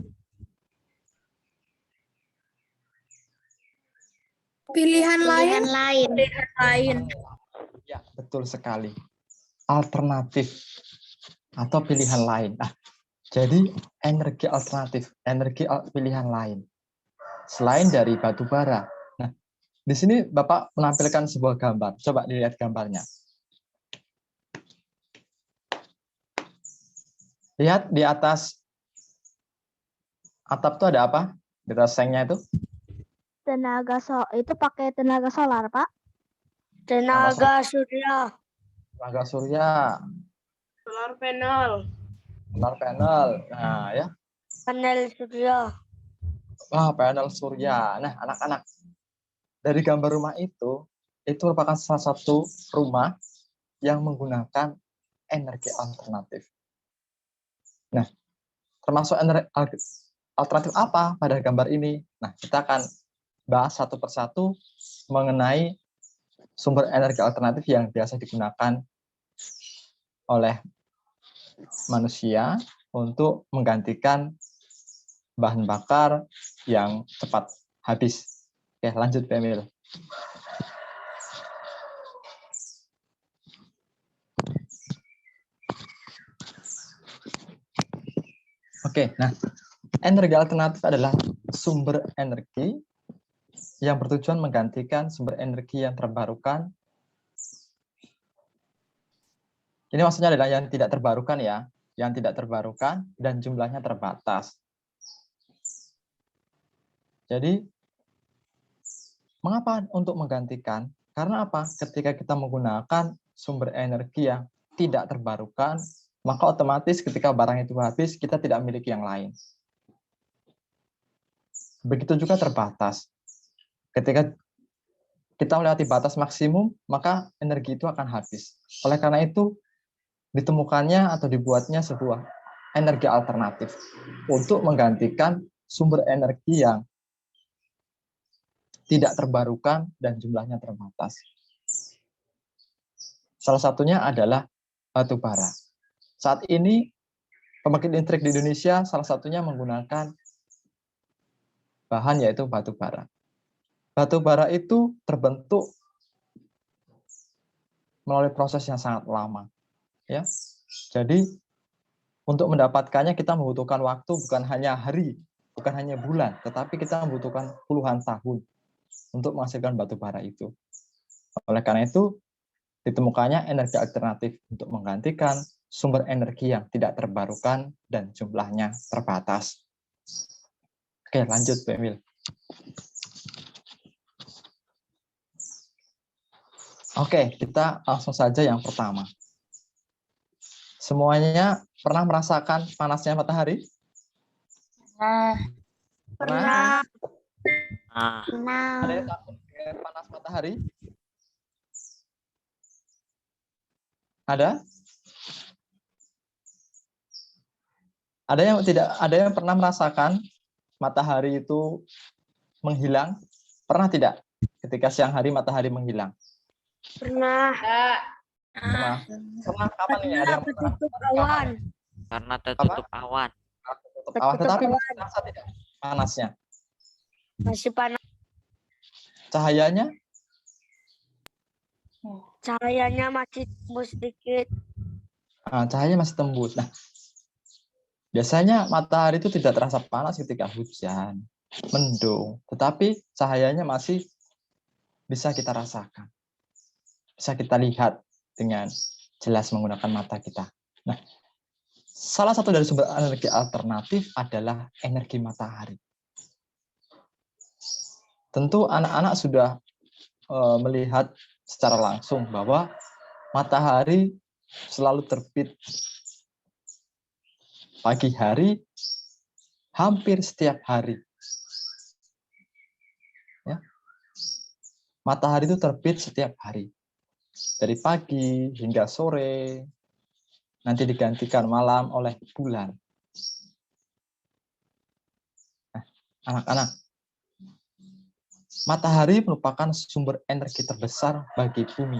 Pilihan lain. Pilihan lain. Ya, betul sekali. Alternatif atau pilihan lain. Nah, jadi energi alternatif, energi pilihan lain. Selain dari batu bara. Nah, di sini Bapak menampilkan sebuah gambar. Coba dilihat gambarnya. Lihat di atas atap itu ada apa? Di atas sengnya itu? Itu pakai tenaga solar, Pak. Tenaga surya. Tenaga surya, Solar panel. solar panel. Nah, ya. Panel surya. Wah, panel surya. Nah, anak-anak, dari gambar rumah itu merupakan salah satu rumah yang menggunakan energi alternatif. Nah, termasuk energi alternatif apa pada gambar ini? Nah, kita akan bahas satu persatu mengenai sumber energi alternatif yang biasa digunakan oleh manusia untuk menggantikan bahan bakar yang cepat habis. Oke, lanjut Pak Emil. Oke, nah, energi alternatif adalah sumber energi yang bertujuan menggantikan sumber energi yang terbarukan. Ini maksudnya adalah yang tidak terbarukan ya, yang tidak terbarukan dan jumlahnya terbatas. Jadi, mengapa untuk menggantikan? Karena apa? Ketika kita menggunakan sumber energi yang tidak terbarukan, maka otomatis ketika barang itu habis, kita tidak memiliki yang lain. Begitu juga terbatas. Ketika kita melewati batas maksimum, maka energi itu akan habis. Oleh karena itu, ditemukannya atau dibuatnya sebuah energi alternatif untuk menggantikan sumber energi yang tidak terbarukan dan jumlahnya terbatas. Salah satunya adalah batu bara. Saat ini, pembangkit listrik di Indonesia salah satunya menggunakan bahan yaitu batu bara. Batu bara itu terbentuk melalui proses yang sangat lama. Ya, jadi untuk mendapatkannya kita membutuhkan waktu bukan hanya hari, bukan hanya bulan, tetapi kita membutuhkan puluhan tahun untuk menghasilkan batu bara itu. Oleh karena itu, ditemukannya energi alternatif untuk menggantikan sumber energi yang tidak terbarukan dan jumlahnya terbatas. Oke, lanjut Pak Emil. Oke, kita langsung saja yang pertama. Semuanya pernah merasakan panasnya matahari? Pernah. Ada yang takut dengan panas matahari? Ada? Ada yang tidak? Ada yang pernah merasakan matahari itu menghilang? Pernah tidak? Ketika siang hari matahari menghilang? Pernah. Pernah. Pernah kapan ini? Ada yang pernah? Tertutup awan. Karena tertutup awan. Tertutup awan. Tetapi masih terasa tidak panasnya? Masih panas. Cahayanya? Cahayanya masih tembus sedikit. Nah, cahayanya masih tembus. Nah, biasanya matahari itu tidak terasa panas ketika hujan, mendung, tetapi cahayanya masih bisa kita rasakan. Bisa kita lihat dengan jelas menggunakan mata kita. Nah, salah satu dari sumber energi alternatif adalah energi matahari. Tentu anak-anak sudah melihat secara langsung bahwa matahari selalu terbit pagi hari hampir setiap hari. Ya. Matahari itu terbit setiap hari. Dari pagi hingga sore, nanti digantikan malam oleh bulan. Nah, anak-anak, matahari merupakan sumber energi terbesar bagi bumi.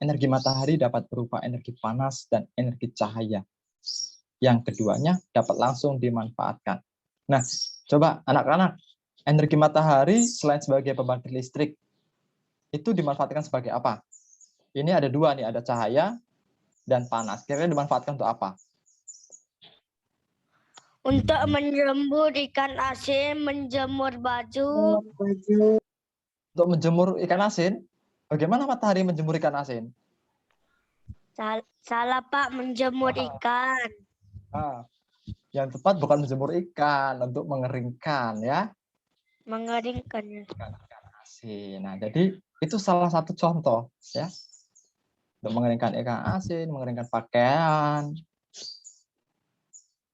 Energi matahari dapat berupa energi panas dan energi cahaya. Yang keduanya dapat langsung dimanfaatkan. Nah, coba anak-anak, energi matahari selain sebagai pembangkit listrik, itu dimanfaatkan sebagai apa? Ini ada dua nih, ada cahaya dan panas. Kira-kira dimanfaatkan untuk apa? Untuk menjemur ikan asin, menjemur baju. Untuk menjemur ikan asin? Bagaimana matahari menjemur ikan asin? Salah Pak, menjemur ikan. Yang tepat bukan menjemur ikan, untuk mengeringkan ya. Mengeringkannya. Ikan asin. Nah, jadi itu salah satu contoh ya. Untuk mengeringkan ikan asin, mengeringkan pakaian.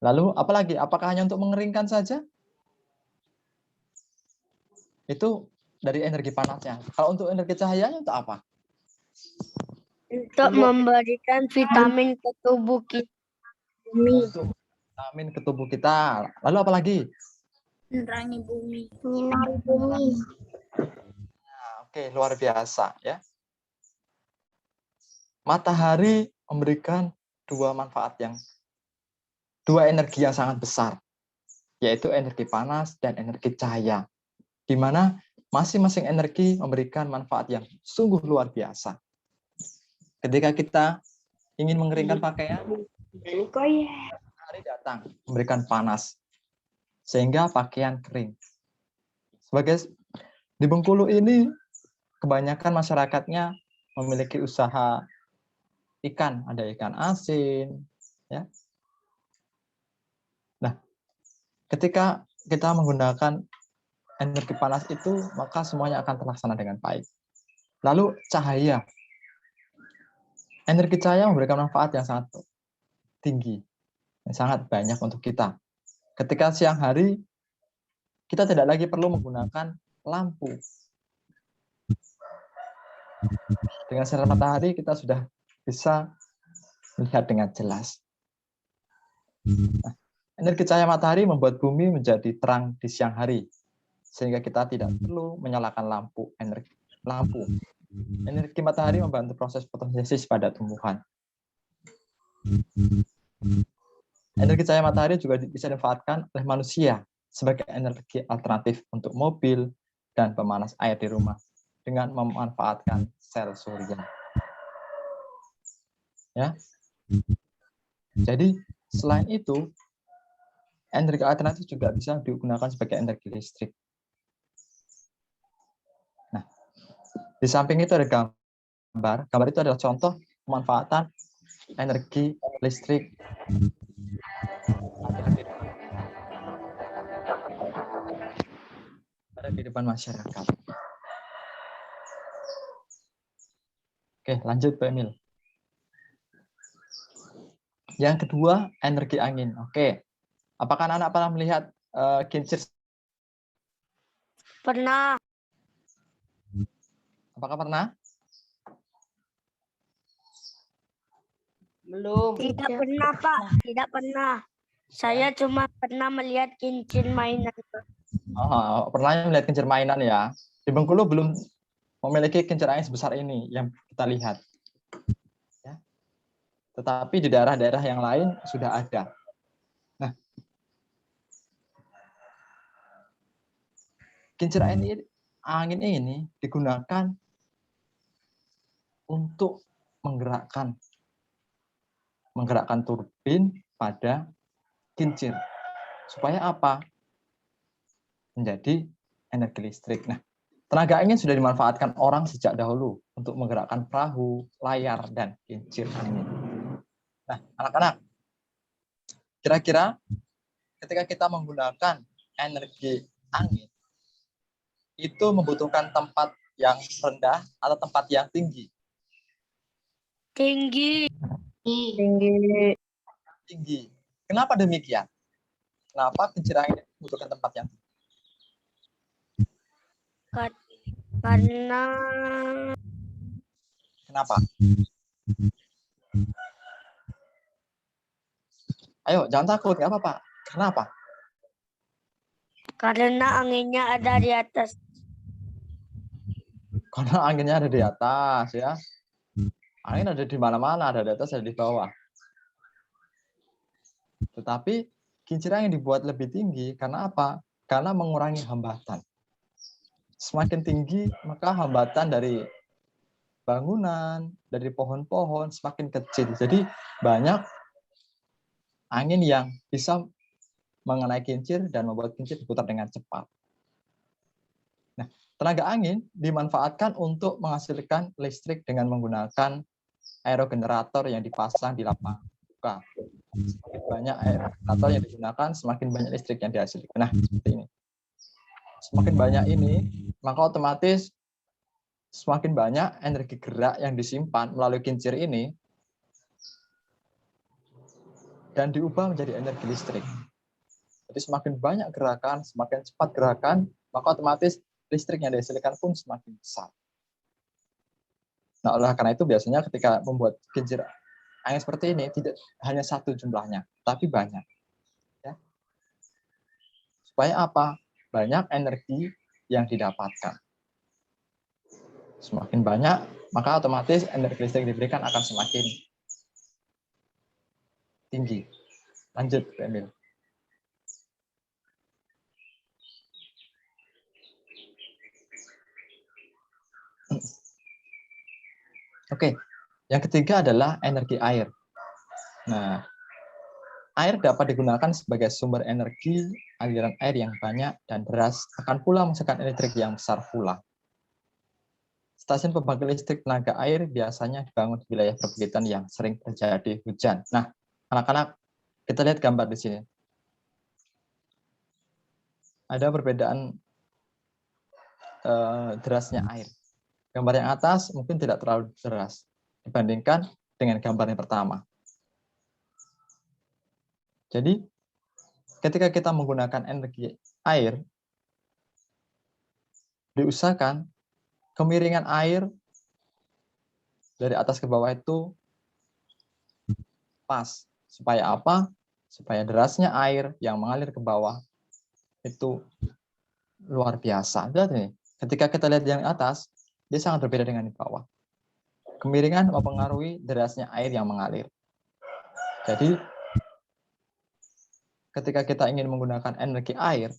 Lalu apalagi? Apakah hanya untuk mengeringkan saja? Itu dari energi panasnya. Kalau untuk energi cahayanya untuk apa? Untuk memberikan vitamin ke tubuh kita. Untuk vitamin ke tubuh kita. Lalu apa lagi? Menerangi bumi. Menyinari bumi. Nah, oke, luar biasa ya. Matahari memberikan dua energi yang sangat besar, yaitu energi panas dan energi cahaya, di mana masing-masing energi memberikan manfaat yang sungguh luar biasa. Ketika kita ingin mengeringkan pakaian, matahari datang memberikan panas, sehingga pakaian kering. Sebagai di Bengkulu ini, kebanyakan masyarakatnya memiliki usaha ikan, ada ikan asin, ya. Nah, ketika kita menggunakan energi panas itu, maka semuanya akan terlaksana dengan baik. Lalu cahaya, energi cahaya memberikan manfaat yang sangat tinggi, yang sangat banyak untuk kita. Ketika siang hari, kita tidak lagi perlu menggunakan lampu. Dengan sinar matahari, kita sudah bisa melihat dengan jelas. Nah, energi cahaya matahari membuat bumi menjadi terang di siang hari, sehingga kita tidak perlu menyalakan lampu. Energi matahari membantu proses fotosintesis pada tumbuhan. Energi cahaya matahari juga bisa dimanfaatkan oleh manusia sebagai energi alternatif untuk mobil dan pemanas air di rumah dengan memanfaatkan sel surya. Ya. Jadi selain itu, energi alternatif juga bisa digunakan sebagai energi listrik. Nah, di samping itu ada gambar. Gambar itu adalah contoh pemanfaatan energi listrik pada kehidupan masyarakat. Oke, lanjut Pak Emil. Yang kedua, energi angin. Oke, apakah anak-anak pernah melihat kincir? Pernah. Apakah pernah? Belum. Tidak pernah Pak, tidak pernah. Saya cuma pernah melihat kincir mainan. Oh, pernah melihat kincir mainan ya. Di Bengkulu belum memiliki kincir angin sebesar ini yang kita lihat. Ya. Tetapi di daerah-daerah yang lain sudah ada. Nah, kincir angin ini digunakan untuk menggerakkan turbin pada kincir. Supaya apa? Menjadi energi listrik. Nah, tenaga angin sudah dimanfaatkan orang sejak dahulu untuk menggerakkan perahu, layar, dan kincir angin. Nah, anak-anak, kira-kira ketika kita menggunakan energi angin, itu membutuhkan tempat yang rendah atau tempat yang tinggi? Tinggi. Tinggi. Kenapa demikian? Kenapa kincir angin membutuhkan tempat yang tinggi? Karena Kenapa? Ayo, jangan takut, nggak apa-apa. Kenapa? karena anginnya ada di atas. Karena anginnya ada di atas, ya. Angin ada di mana-mana, ada di atas, ada di bawah. Tetapi kincir angin dibuat lebih tinggi karena apa? Karena mengurangi hambatan. Semakin tinggi, maka hambatan dari bangunan, dari pohon-pohon semakin kecil. Jadi banyak angin yang bisa mengenai kincir dan membuat kincir diputar dengan cepat. Nah, tenaga angin dimanfaatkan untuk menghasilkan listrik dengan menggunakan aerogenerator yang dipasang di lapangan terbuka. Semakin banyak aerogenerator yang digunakan, semakin banyak listrik yang dihasilkan. Nah, seperti ini. Semakin banyak ini, maka otomatis semakin banyak energi gerak yang disimpan melalui kincir ini dan diubah menjadi energi listrik. Jadi semakin banyak gerakan, semakin cepat gerakan, maka otomatis listrik yang dihasilkan pun semakin besar. Nah, oleh karena itu biasanya ketika membuat kincir angin seperti ini tidak hanya satu jumlahnya, tapi banyak. Ya. Supaya apa? Banyak energi yang didapatkan. Semakin banyak, maka otomatis energi listrik yang diberikan akan semakin tinggi. Lanjut, Emil. Oke, yang ketiga adalah energi air. Nah, air dapat digunakan sebagai sumber energi. Aliran air yang banyak dan deras akan pula menghasilkan elektrik yang besar pula. Stasiun pembangkit listrik tenaga air biasanya dibangun di wilayah perbukitan yang sering terjadi hujan. Nah, anak-anak, kita lihat gambar di sini. Ada perbedaan derasnya air. Gambar yang atas mungkin tidak terlalu deras dibandingkan dengan gambar yang pertama. Jadi, ketika kita menggunakan energi air, diusahakan kemiringan air dari atas ke bawah itu pas. Supaya apa? Supaya derasnya air yang mengalir ke bawah itu luar biasa. Lihat nih, ketika kita lihat yang atas, dia sangat berbeda dengan di bawah. Kemiringan mempengaruhi derasnya air yang mengalir. Jadi, ketika kita ingin menggunakan energi air,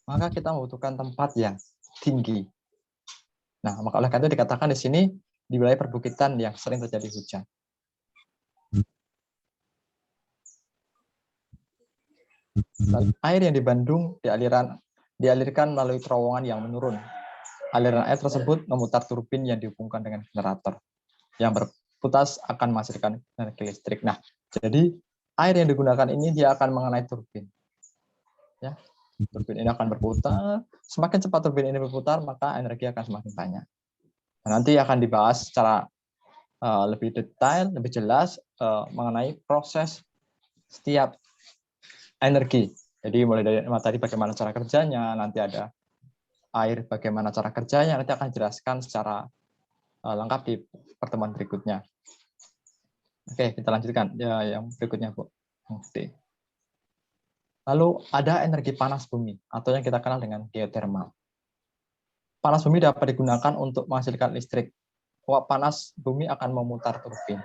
maka kita membutuhkan tempat yang tinggi. Nah, maka oleh karena itu dikatakan di sini di wilayah perbukitan yang sering terjadi hujan. Air yang dibendung dialirkan melalui terowongan yang menurun. Aliran air tersebut memutar turbin yang dihubungkan dengan generator yang berputar akan menghasilkan energi listrik. Nah, jadi air yang digunakan ini dia akan mengenai turbin. Ya, turbin ini akan berputar. Semakin cepat turbin ini berputar, maka energi akan semakin banyak. Nah, nanti akan dibahas secara lebih detail, lebih jelas mengenai proses setiap energi. Jadi mulai dari materi bagaimana cara kerjanya, nanti ada air bagaimana cara kerjanya, nanti akan dijelaskan secara lengkap di pertemuan berikutnya. Oke, kita lanjutkan ya, yang berikutnya, Bu. Oke. Lalu ada energi panas bumi atau yang kita kenal dengan geotermal. Panas bumi dapat digunakan untuk menghasilkan listrik. Uap panas bumi akan memutar turbin.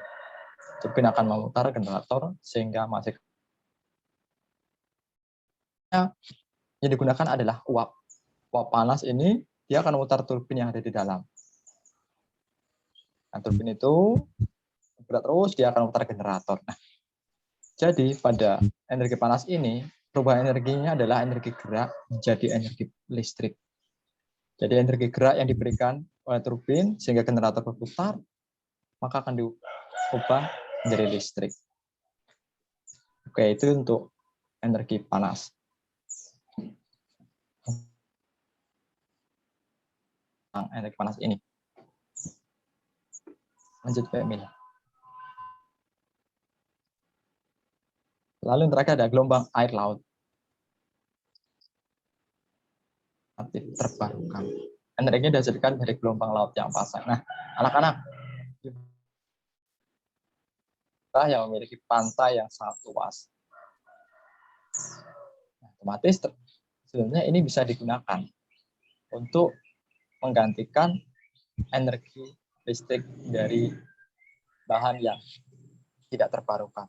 Turbin akan memutar generator sehingga menghasilkan. Yang digunakan adalah uap. Uap panas ini dia akan memutar turbin yang ada di dalam. Nah, turbin itu berat terus dia akan memutar generator. Nah, jadi pada energi panas ini perubahan energinya adalah energi gerak menjadi energi listrik. Jadi energi gerak yang diberikan oleh turbin sehingga generator berputar, maka akan diubah menjadi listrik. Oke, itu untuk energi panas. energi panas ini. Lanjut Mbak Emil. Lalu yang terakhir ada gelombang air laut. Aktif terbarukan. Energinya dihasilkan dari gelombang laut yang pasang. Nah, anak-anak yang memiliki pantai yang sangat luas. Otomatis sebenarnya ini bisa digunakan untuk menggantikan energi listrik dari bahan yang tidak terbarukan.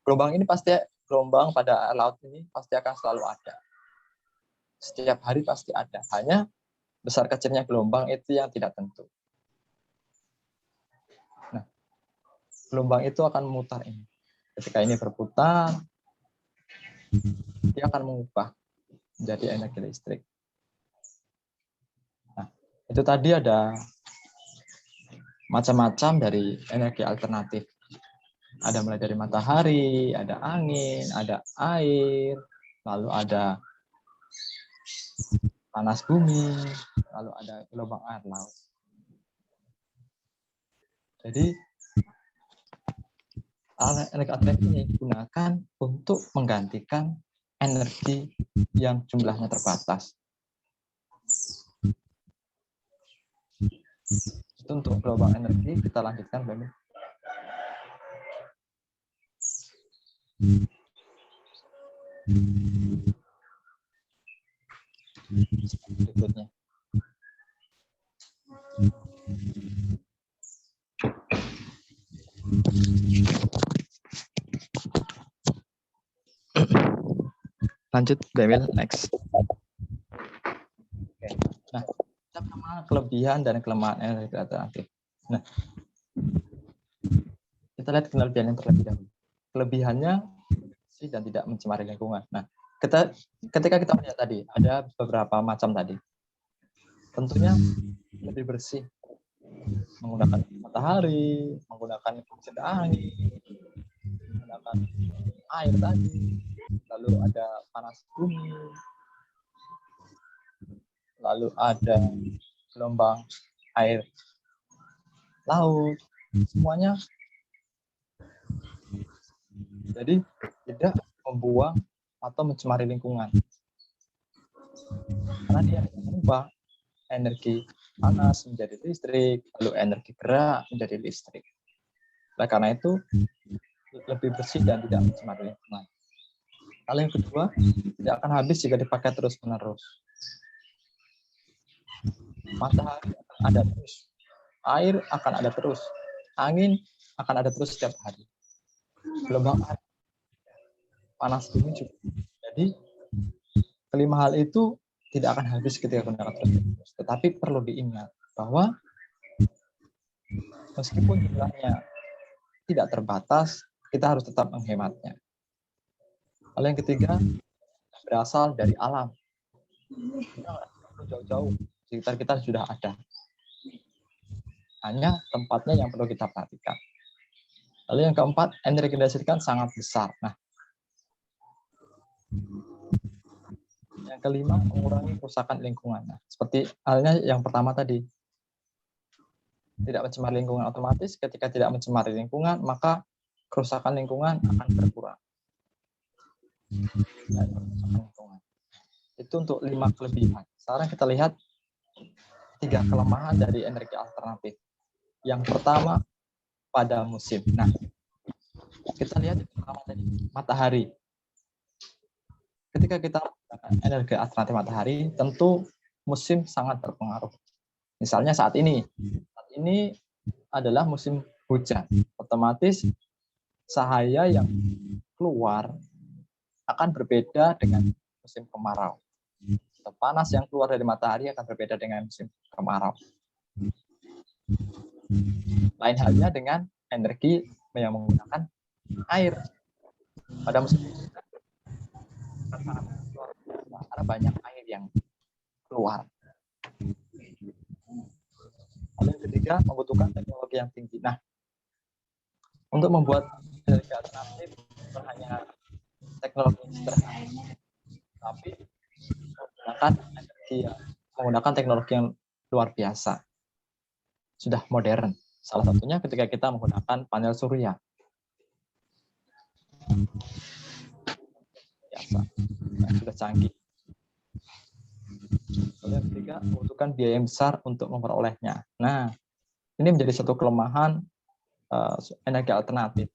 Gelombang pada air laut ini pasti akan selalu ada. Setiap hari pasti ada. Hanya besar kecilnya gelombang itu yang tidak tentu. Nah, gelombang itu akan memutar ini. Ketika ini berputar, dia akan mengubah menjadi energi listrik. Nah, itu tadi ada macam-macam dari energi alternatif. Ada mulai dari matahari, ada angin, ada air, lalu ada panas bumi, lalu ada gelombang air laut. Jadi, energi alternatif ini digunakan untuk menggantikan energi yang jumlahnya terbatas. Itu untuk gelombang energi, kita lanjutkan, Mbak Min. Berikutnya. Lanjut, Mbak Emil, next. Oke. Nah, kita mengenal kelebihan dan kelemahan energi alternatif. Nah, kita lihat kelebihan yang terlebih dahulu. Kelebihannya bersih dan tidak mencemari lingkungan. Nah, ketika kita melihat tadi, ada beberapa macam tadi. Tentunya lebih bersih. Menggunakan matahari, menggunakan mesin angin, menggunakan air tadi, lalu ada panas bumi, lalu ada gelombang air laut, semuanya jadi tidak membuang atau mencemari lingkungan, karena dia mengubah energi panas menjadi listrik, lalu energi gerak menjadi listrik. Nah, karena itu lebih bersih dan tidak mencemari lingkungan. Hal yang kedua, tidak akan habis jika dipakai terus-menerus. Matahari akan ada terus, air akan ada terus, angin akan ada terus setiap hari. Gelombang air, panas bumi juga. Jadi, kelima hal itu tidak akan habis ketika gunakan terus-menerus. Tetapi perlu diingat bahwa meskipun jumlahnya tidak terbatas, kita harus tetap menghematnya. Hal yang ketiga, berasal dari alam. Kita perlu jauh-jauh, sekitar kita sudah ada. Hanya tempatnya yang perlu kita perhatikan. Lalu yang keempat, energi yang dihasilkan sangat besar. Nah, yang kelima, mengurangi kerusakan lingkungan. Nah, seperti halnya yang pertama tadi, tidak mencemari lingkungan, otomatis ketika tidak mencemari lingkungan, maka kerusakan lingkungan akan berkurang. Itu untuk 5 kelebihan. Sekarang kita lihat 3 kelemahan dari energi alternatif. Yang pertama, pada musim. Nah, kita lihat yang pertama tadi, matahari. Ketika kita menggunakan energi alternatif matahari, tentu musim sangat berpengaruh. Misalnya saat ini adalah musim hujan. Otomatis cahaya yang keluar akan berbeda dengan musim kemarau. Panas yang keluar dari matahari akan berbeda dengan musim kemarau. Lain halnya dengan energi yang menggunakan air. Pada musim hujan, karena banyak air yang keluar. Lalu yang ketiga, membutuhkan teknologi yang tinggi. Nah, untuk membuat energi alternatif bukan hanya teknologi sederhana, tapi menggunakan teknologi yang luar biasa. Sudah modern. Salah satunya ketika kita menggunakan panel surya. Biasa. Nah, sudah canggih. Yang ketiga, membutuhkan biaya yang besar untuk memperolehnya. Nah, ini menjadi satu kelemahan energi alternatif.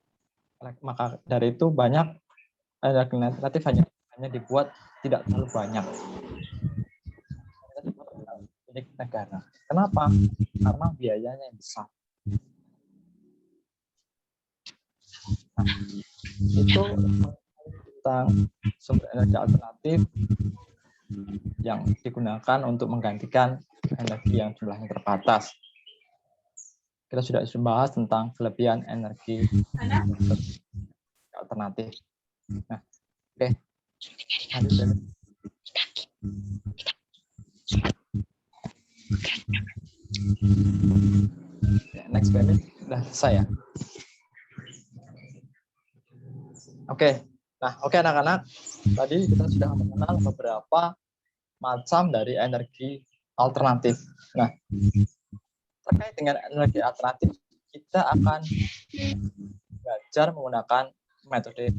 Maka dari itu banyak energi alternatif hanya dibuat tidak terlalu banyak. Milik negara. Kenapa? Karena biayanya yang besar. Nah, itu tentang sumber energi alternatif yang digunakan untuk menggantikan energi yang jumlahnya terbatas. Kita sudah bahas tentang kelebihan energi alternatif. Nah, oke. Lanjut. Next payment sudah selesai ya. Oke. Nah, oke anak-anak. Tadi kita sudah mengenal beberapa macam dari energi alternatif. Nah, terkait dengan energi alternatif, kita akan belajar menggunakan metode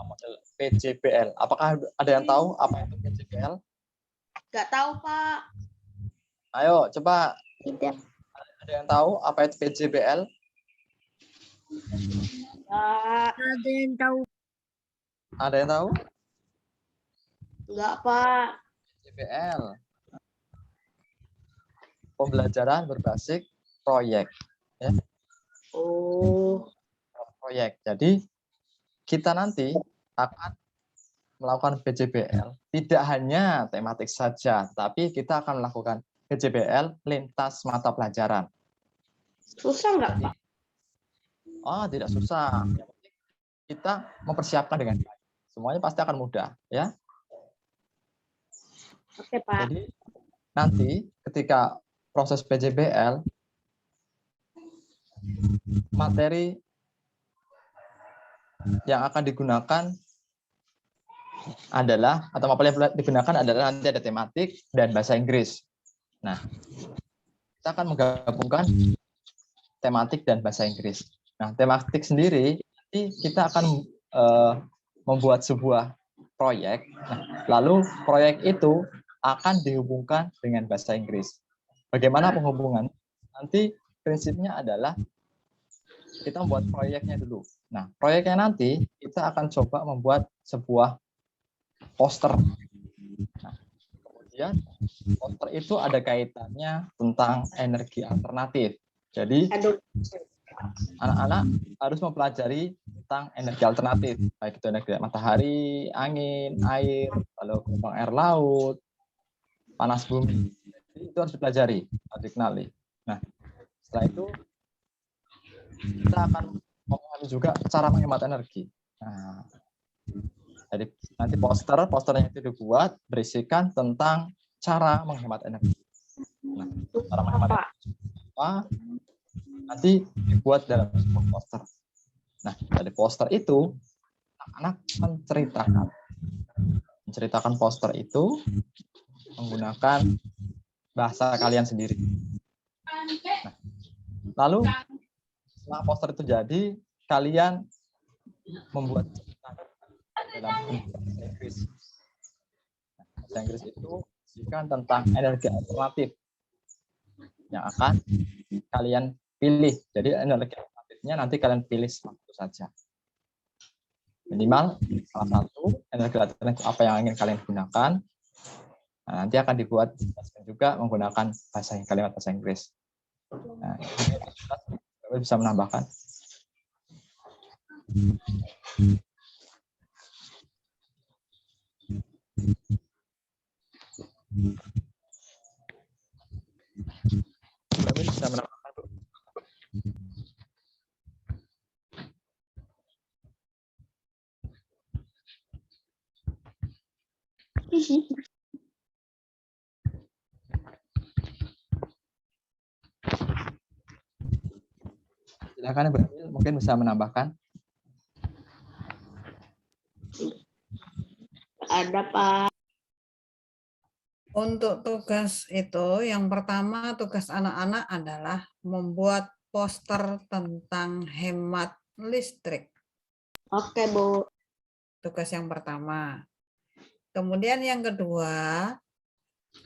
model PJBL. Apakah ada yang tahu apa itu PJBL? Nggak tahu, Pak. Ayo, coba. Tidak. Ada yang tahu apa itu PJBL? Ada yang tahu. Ada yang tahu? Enggak, Pak. PJBL. Pembelajaran berbasis proyek. Ya. Oh. Proyek. Jadi, kita nanti akan melakukan PJBL. Tidak hanya tematik saja, tapi kita akan melakukan PJBL lintas mata pelajaran. Susah nggak, Pak? Oh, tidak susah. Yang penting kita mempersiapkan dengan baik. Semuanya pasti akan mudah, ya. Oke, Pak. Jadi nanti ketika proses PJBL, materi yang akan digunakan adalah, atau materi yang digunakan adalah nanti ada tematik dan bahasa Inggris. Nah, kita akan menggabungkan tematik dan bahasa Inggris. Nah, tematik sendiri nanti kita akan membuat sebuah proyek. Nah, lalu proyek itu akan dihubungkan dengan bahasa Inggris. Bagaimana penghubungan? Nanti prinsipnya adalah kita membuat proyeknya dulu. Nah, proyeknya nanti kita akan coba membuat sebuah poster. Nah, kemudian poster itu ada kaitannya tentang energi alternatif. Jadi anak-anak harus mempelajari tentang energi alternatif, baik itu energi matahari, angin, air, lalu gelombang air laut, panas bumi. Jadi itu harus dipelajari, harus dikenali. Nah, setelah itu kita akan memahami juga cara menghemat energi. Nah, jadi nanti posternya itu dibuat berisikan tentang cara menghemat energi. Nah, cara menghemat energi apa? Nanti dibuat dalam sebuah poster. Nah, dari poster itu anak-anak menceritakan poster itu menggunakan bahasa kalian sendiri. Nah, lalu setelah poster itu jadi, kalian membuat dalam bahasa Inggris. Bahasa Inggris itu berisikan tentang energi alternatif yang akan kalian pilih. Jadi energi alternatifnya nanti kalian pilih satu saja. Minimal salah satu energi alternatif apa yang ingin kalian gunakan. Nah, nanti akan dibuat juga menggunakan kalimat bahasa Inggris. Nah, bisa menambahkan. Bisa menambahkan, Bu. Silakan Bu, mungkin bisa menambahkan. Ada, Pak. Untuk tugas itu, yang pertama tugas anak-anak adalah membuat poster tentang hemat listrik. Oke, Bu. Tugas yang pertama. Kemudian yang kedua,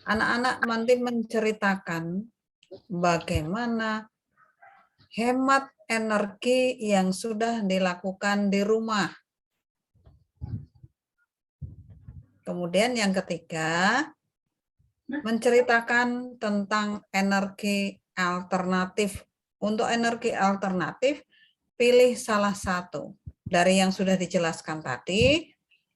anak-anak nanti menceritakan bagaimana hemat energi yang sudah dilakukan di rumah. Kemudian yang ketiga, menceritakan tentang energi alternatif. Untuk energi alternatif, pilih salah satu. Dari yang sudah dijelaskan tadi,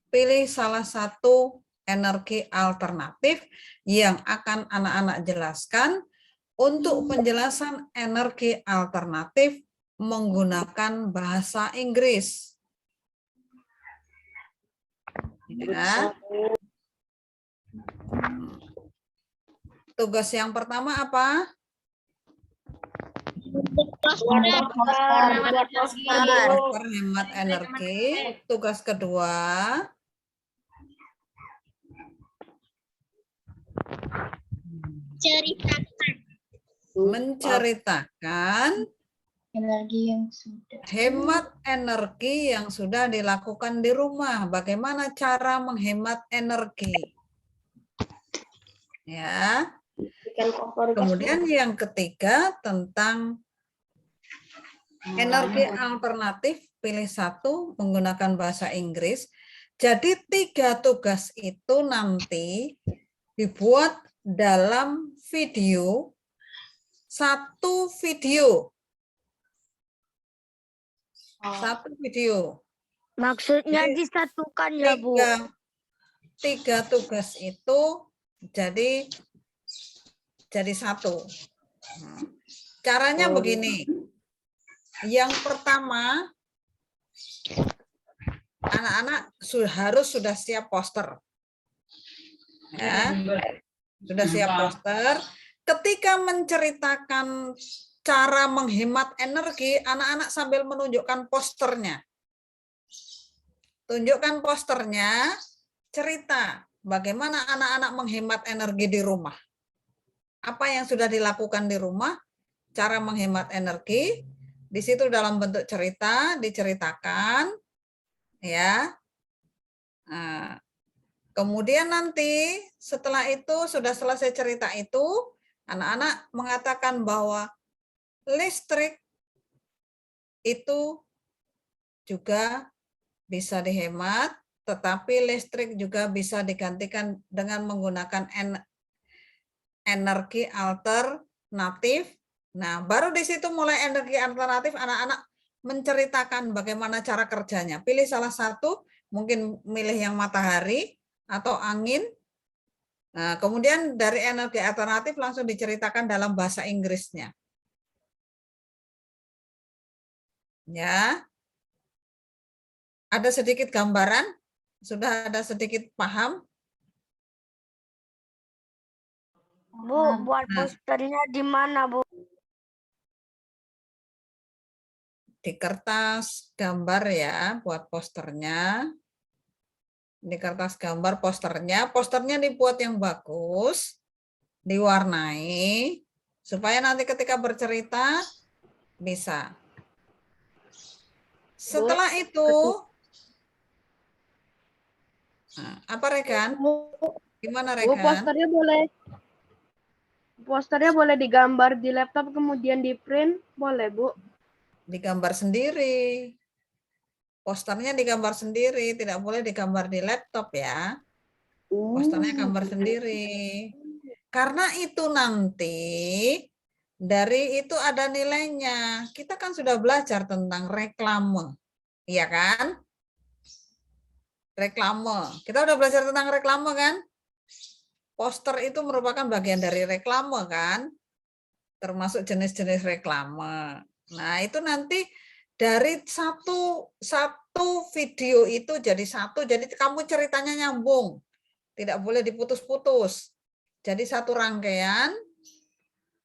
pilih salah satu energi alternatif yang akan anak-anak jelaskan. Untuk penjelasan energi alternatif menggunakan bahasa Inggris. Ya. Tugas yang pertama apa? Buat poster. Poster hemat energi. Tugas kedua, menceritakan Energi yang sudah. hemat energi yang sudah dilakukan di rumah. Bagaimana cara menghemat energi? Ya. Kemudian yang ketiga tentang energi alternatif, pilih satu menggunakan bahasa Inggris. Jadi 3 tugas itu nanti dibuat dalam video, 1 video. 1 video. Maksudnya Jadi, disatukan ya, Bu. 3 tugas itu jadi 1. Caranya begini. Yang pertama, anak-anak harus sudah siap poster. Ya, sudah siap poster. Ketika menceritakan cara menghemat energi, anak-anak sambil menunjukkan posternya. Tunjukkan posternya, cerita bagaimana anak-anak menghemat energi di rumah. Apa yang sudah dilakukan di rumah, cara menghemat energi, di situ dalam bentuk cerita diceritakan, ya. Nah, kemudian nanti setelah itu sudah selesai cerita itu, anak-anak mengatakan bahwa listrik itu juga bisa dihemat, tetapi listrik juga bisa digantikan dengan menggunakan energi alternatif. Nah, baru di situ mulai energi alternatif, anak-anak menceritakan bagaimana cara kerjanya. Pilih salah satu, mungkin milih yang matahari atau angin. Nah, kemudian dari energi alternatif langsung diceritakan dalam bahasa Inggrisnya. Ya. Ada sedikit gambaran? Sudah ada sedikit paham? Bu, buat posternya di mana, Bu? Di kertas gambar ya, buat posternya. Di kertas gambar posternya. Posternya dibuat yang bagus, diwarnai, supaya nanti ketika bercerita bisa. Setelah itu, apa Rekan? Gimana Bu, Rekan? posternya boleh digambar di laptop kemudian di print, boleh Bu? Digambar sendiri. Posternya digambar sendiri, tidak boleh digambar di laptop ya. Posternya gambar sendiri. Karena itu nanti dari itu ada nilainya. Kita kan sudah belajar tentang reklame. Iya kan? Reklame. Kita udah belajar tentang reklame kan? Poster itu merupakan bagian dari reklame kan? Termasuk jenis-jenis reklame. Nah, itu nanti dari satu video itu jadi satu, jadi kamu ceritanya nyambung. Tidak boleh diputus-putus. Jadi satu rangkaian.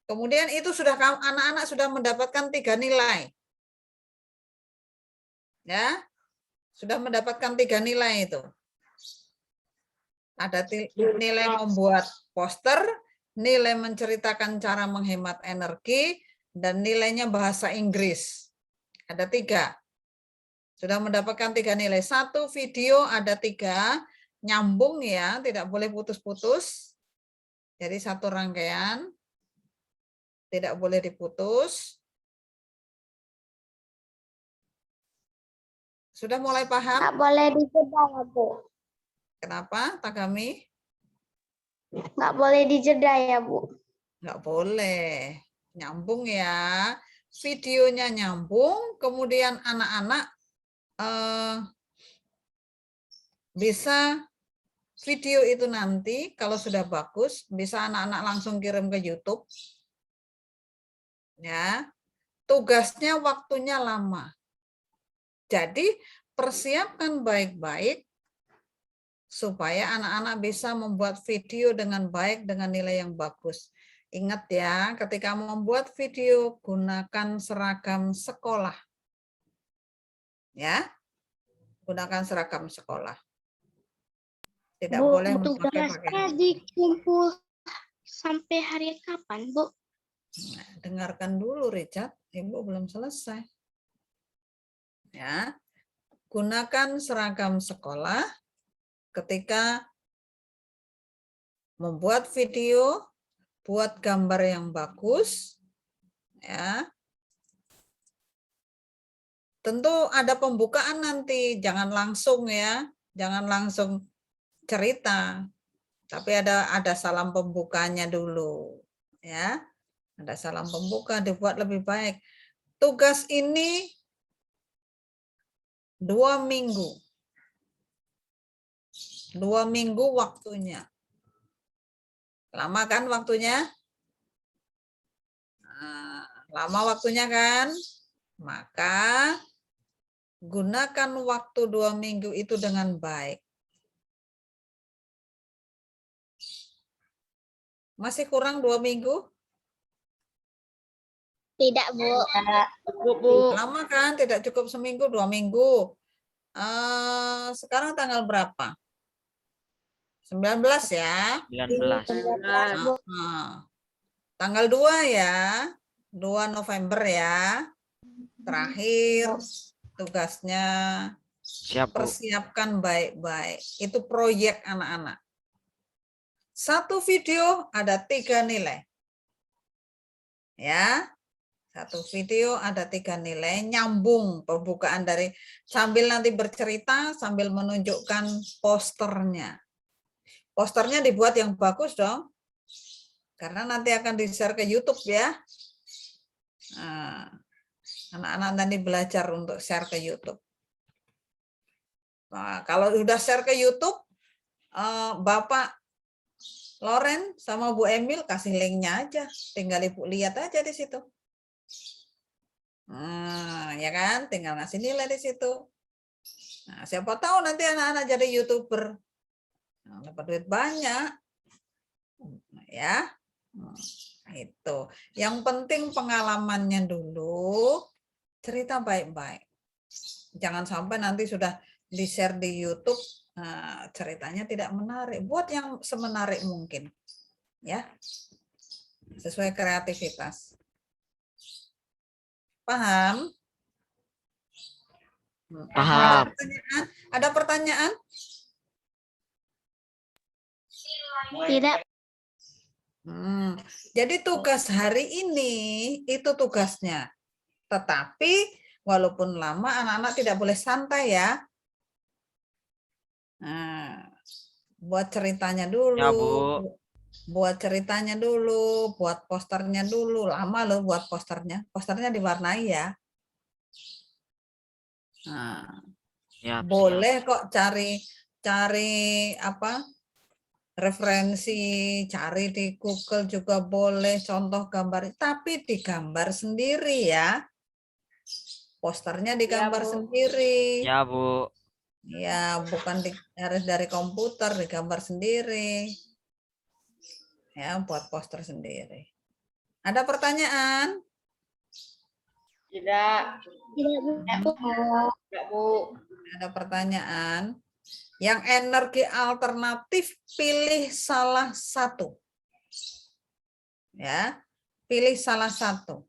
Kemudian itu sudah anak-anak sudah mendapatkan 3 nilai. Ya. Sudah mendapatkan 3 nilai itu. Ada nilai membuat poster, nilai menceritakan cara menghemat energi, dan nilainya bahasa Inggris. Ada 3. Sudah mendapatkan 3 nilai. 1 video ada 3, nyambung ya, tidak boleh putus-putus. Jadi 1 rangkaian, tidak boleh diputus. Sudah mulai paham? Tak boleh dijeda ya, Bu. Kenapa, Tagami? Nggak boleh dijeda ya, Bu. Nggak boleh. Nyambung ya. Videonya nyambung, kemudian anak-anak bisa video itu nanti kalau sudah bagus, bisa anak-anak langsung kirim ke YouTube. Ya. Tugasnya waktunya lama. Jadi persiapkan baik-baik supaya anak-anak bisa membuat video dengan baik dengan nilai yang bagus. Ingat ya, ketika membuat video gunakan seragam sekolah. Ya. Gunakan seragam sekolah. Tidak Bu, boleh memakai tugasnya dikumpul sampai hari kapan, Bu? Nah, dengarkan dulu, Richard. Ibu belum selesai. Ya. Gunakan seragam sekolah ketika membuat video, buat gambar yang bagus, ya. Tentu ada pembukaan nanti, jangan langsung ya, jangan langsung cerita, tapi ada salam pembukanya dulu, ya. Ada salam pembuka, dibuat lebih baik. Tugas ini 2 minggu. 2 minggu waktunya. Lama kan waktunya? Nah, lama waktunya kan? Maka gunakan waktu 2 minggu itu dengan baik. Masih kurang 2 minggu? Tidak, Bu. Cukup, Bu. Lama kan? Tidak cukup seminggu, 2 minggu. Sekarang tanggal berapa? 19 ya? 19. Tanggal 2 ya? 2 November ya? Terakhir tugasnya Siap, Bu. persiapkan baik-baik. Itu proyek anak-anak. 1 video ada 3 nilai. Ya. 1 video ada 3 nilai, nyambung pembukaan dari sambil nanti bercerita sambil menunjukkan posternya. Posternya dibuat yang bagus dong. Karena nanti akan di-share ke YouTube ya. Nah, anak-anak nanti belajar untuk share ke YouTube. Nah, kalau udah share ke YouTube, Bapak Loren sama Bu Emil kasih linknya aja. Tinggal Ibu lihat aja di situ. Ya kan, tinggal ngasih nilai di situ. Nah, siapa tahu nanti anak-anak jadi YouTuber, dapat duit banyak, ya. Itu. Yang penting pengalamannya dulu, cerita baik-baik. Jangan sampai nanti sudah di-share di YouTube, ceritanya tidak menarik. Buat yang semenarik mungkin, ya, sesuai kreativitas. Paham? Paham. Ada pertanyaan? Tidak. Jadi tugas hari ini itu tugasnya. Tetapi walaupun lama, anak-anak tidak boleh santai ya. Nah, buat ceritanya dulu. Ya, Bu. Buat ceritanya dulu, buat posternya dulu. Lama loh buat posternya. Posternya diwarnai ya. Nah, Siap, boleh kok cari apa? Referensi, cari di Google juga boleh, contoh gambar, tapi digambar sendiri ya. Posternya digambar sendiri. Ya, Bu. Ya, bukan harus dari komputer, digambar sendiri. Ya, buat poster sendiri. Ada pertanyaan? Tidak. Tidak, Bu. Tidak, Bu. Ada pertanyaan? Yang energi alternatif pilih salah satu. Ya, pilih salah satu.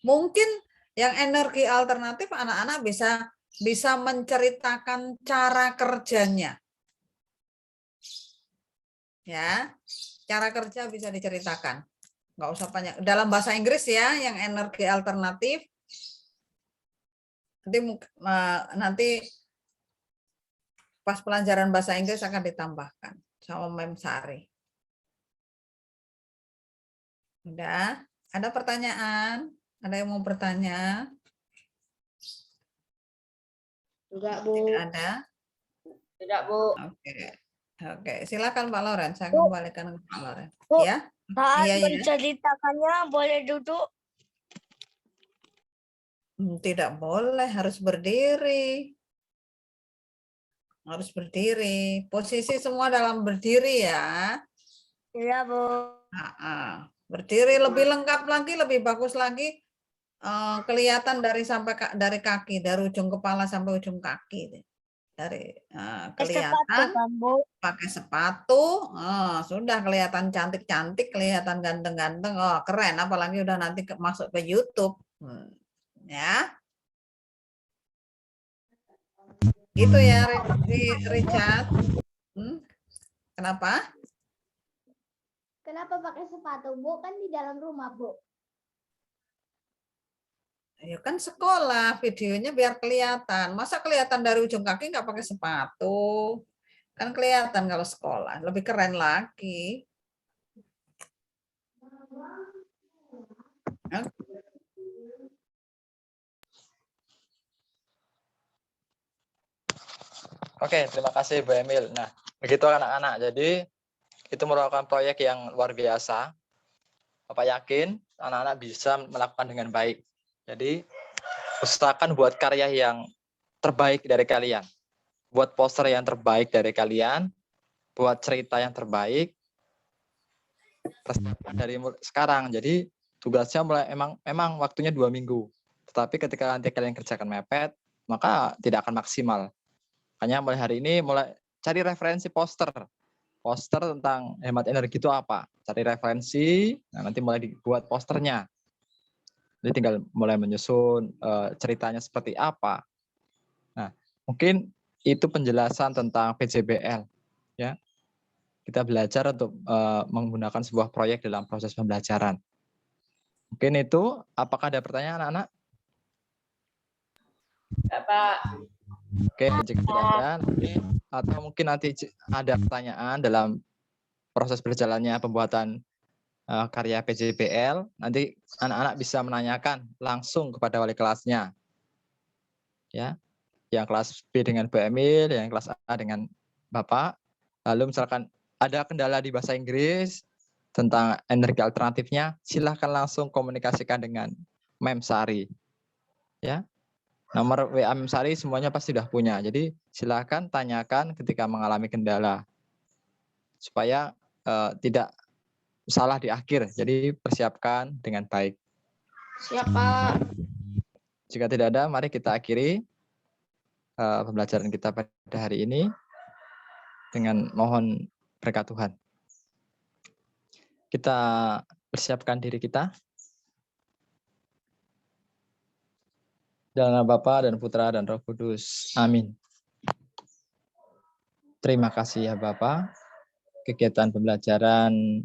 Mungkin yang energi alternatif anak-anak bisa menceritakan cara kerjanya. Ya, cara kerja bisa diceritakan. Nggak usah banyak. Dalam bahasa Inggris ya, yang energi alternatif. Nanti pas pelajaran bahasa Inggris akan ditambahkan sama Mem Sari. Udah? Ada pertanyaan? Ada yang mau bertanya? Enggak, Bu. Tidak ada? Tidak, Bu. Oke, silakan Pak Loren. Saya Bu. kembalikan ke Pak Loren. Bu, Ya? saat Iya, iya. menceritakannya boleh duduk? Tidak boleh, harus berdiri. Harus berdiri. Posisi semua dalam berdiri ya. Iya, Bu. Berdiri lebih lengkap lagi, lebih bagus lagi. Kelihatan dari kaki, dari ujung kepala sampai ujung kaki. Dari kelihatan pakai sepatu, sudah kelihatan cantik-cantik, kelihatan ganteng-ganteng. Oh, keren, apalagi udah nanti masuk ke YouTube. Ya. Gitu ya, Richard. Kenapa? Kenapa pakai sepatu, Bu? Kan di dalam rumah, Bu. Ya kan sekolah, videonya biar kelihatan. Masa kelihatan dari ujung kaki nggak pakai sepatu? Kan kelihatan kalau sekolah. Lebih keren lagi. Oke, terima kasih Bu Emil. Nah, begitu anak-anak. Jadi, itu merupakan proyek yang luar biasa. Bapak yakin anak-anak bisa melakukan dengan baik. Jadi, usahakan buat karya yang terbaik dari kalian. Buat poster yang terbaik dari kalian. Buat cerita yang terbaik. Persiapan dari sekarang. Jadi, tugasnya mulai memang waktunya 2 minggu. Tetapi ketika nanti kalian kerjakan mepet, maka tidak akan maksimal. Makanya mulai hari ini mulai cari referensi poster tentang hemat energi itu apa. Cari referensi, nah nanti mulai dibuat posternya. Jadi tinggal mulai menyusun ceritanya seperti apa. Nah, mungkin itu penjelasan tentang PJBL. Ya, kita belajar untuk menggunakan sebuah proyek dalam proses pembelajaran. Mungkin itu. Apakah ada pertanyaan anak-anak? Pak. Oke, jika tidak ada, atau mungkin nanti ada pertanyaan dalam proses berjalannya pembuatan karya PJBL, nanti anak-anak bisa menanyakan langsung kepada wali kelasnya. Ya, yang kelas B dengan Bu Emil, yang kelas A dengan Bapak. Lalu misalkan ada kendala di bahasa Inggris tentang energi alternatifnya, silahkan langsung komunikasikan dengan Mem Sari. Ya. Nomor WA Mem Sari semuanya pasti sudah punya. Jadi silakan tanyakan ketika mengalami kendala. Supaya tidak salah di akhir. Jadi persiapkan dengan baik. Siap, Pak. Jika tidak ada, mari kita akhiri pembelajaran kita pada hari ini dengan mohon berkat Tuhan. Kita persiapkan diri kita. Dalam nama Bapa dan Putra dan Roh Kudus. Amin. Terima kasih ya Bapak. Kegiatan pembelajaran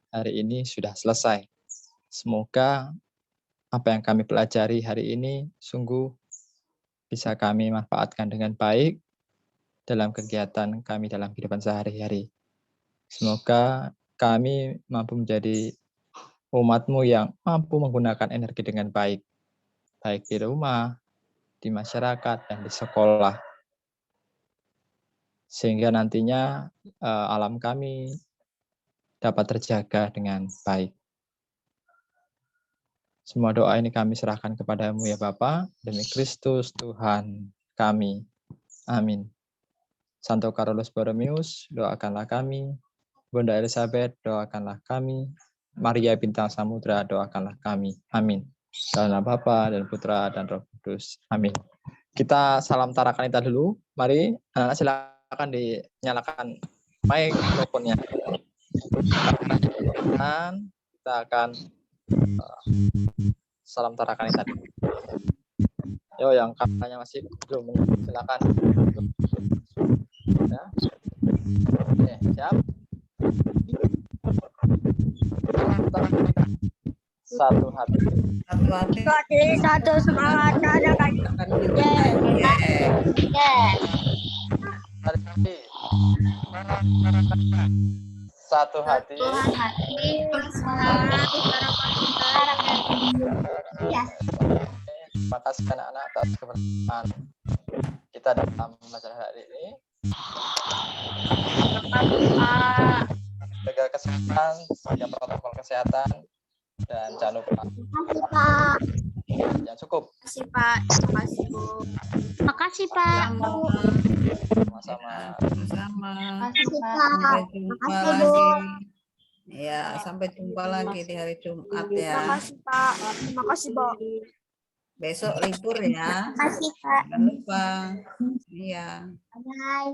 hari ini sudah selesai. Semoga apa yang kami pelajari hari ini sungguh bisa kami manfaatkan dengan baik dalam kegiatan kami dalam kehidupan sehari-hari. Semoga kami mampu menjadi umat-Mu yang mampu menggunakan energi dengan baik. Baik di rumah, di masyarakat, dan di sekolah. Sehingga nantinya alam kami dapat terjaga dengan baik. Semua doa ini kami serahkan kepada-Mu ya Bapa, demi Kristus Tuhan kami. Amin. Santo Carolus Borromeus, doakanlah kami. Bunda Elizabeth, doakanlah kami. Maria Bintang Samudra, doakanlah kami. Amin. Dalam nama Bapa dan Putra dan Roh Kudus. Amin. Kita salam tarakanita dulu. Mari, anak-anak silakan dinyalakan mikrofonnya. Dan kita akan salam tarakanita. Yo, yang kameranya masih belum, silakan. Ya. Oke, siap. Satu hati. Satu hati. Satu semangat ada kan. Satu hati. Terima kasih anak-anak atas kebersamaan kita dalam pembelajaran hari ini. Jaga kesehatan, jaga protokol kesehatan, dan jangan lupa yang cukup. Makasih Pak. Makasih Bu. Makasih Pak. Sama-sama. Sama. Makasih, Pak. Sampai jumpa Makasih, Bu. lagi. Ya, sampai jumpa lagi di hari Jumat ya. Makasih Pak. Makasih Bu. Besok libur ya. Makasih Pak. Jangan lupa. Iya. Bye.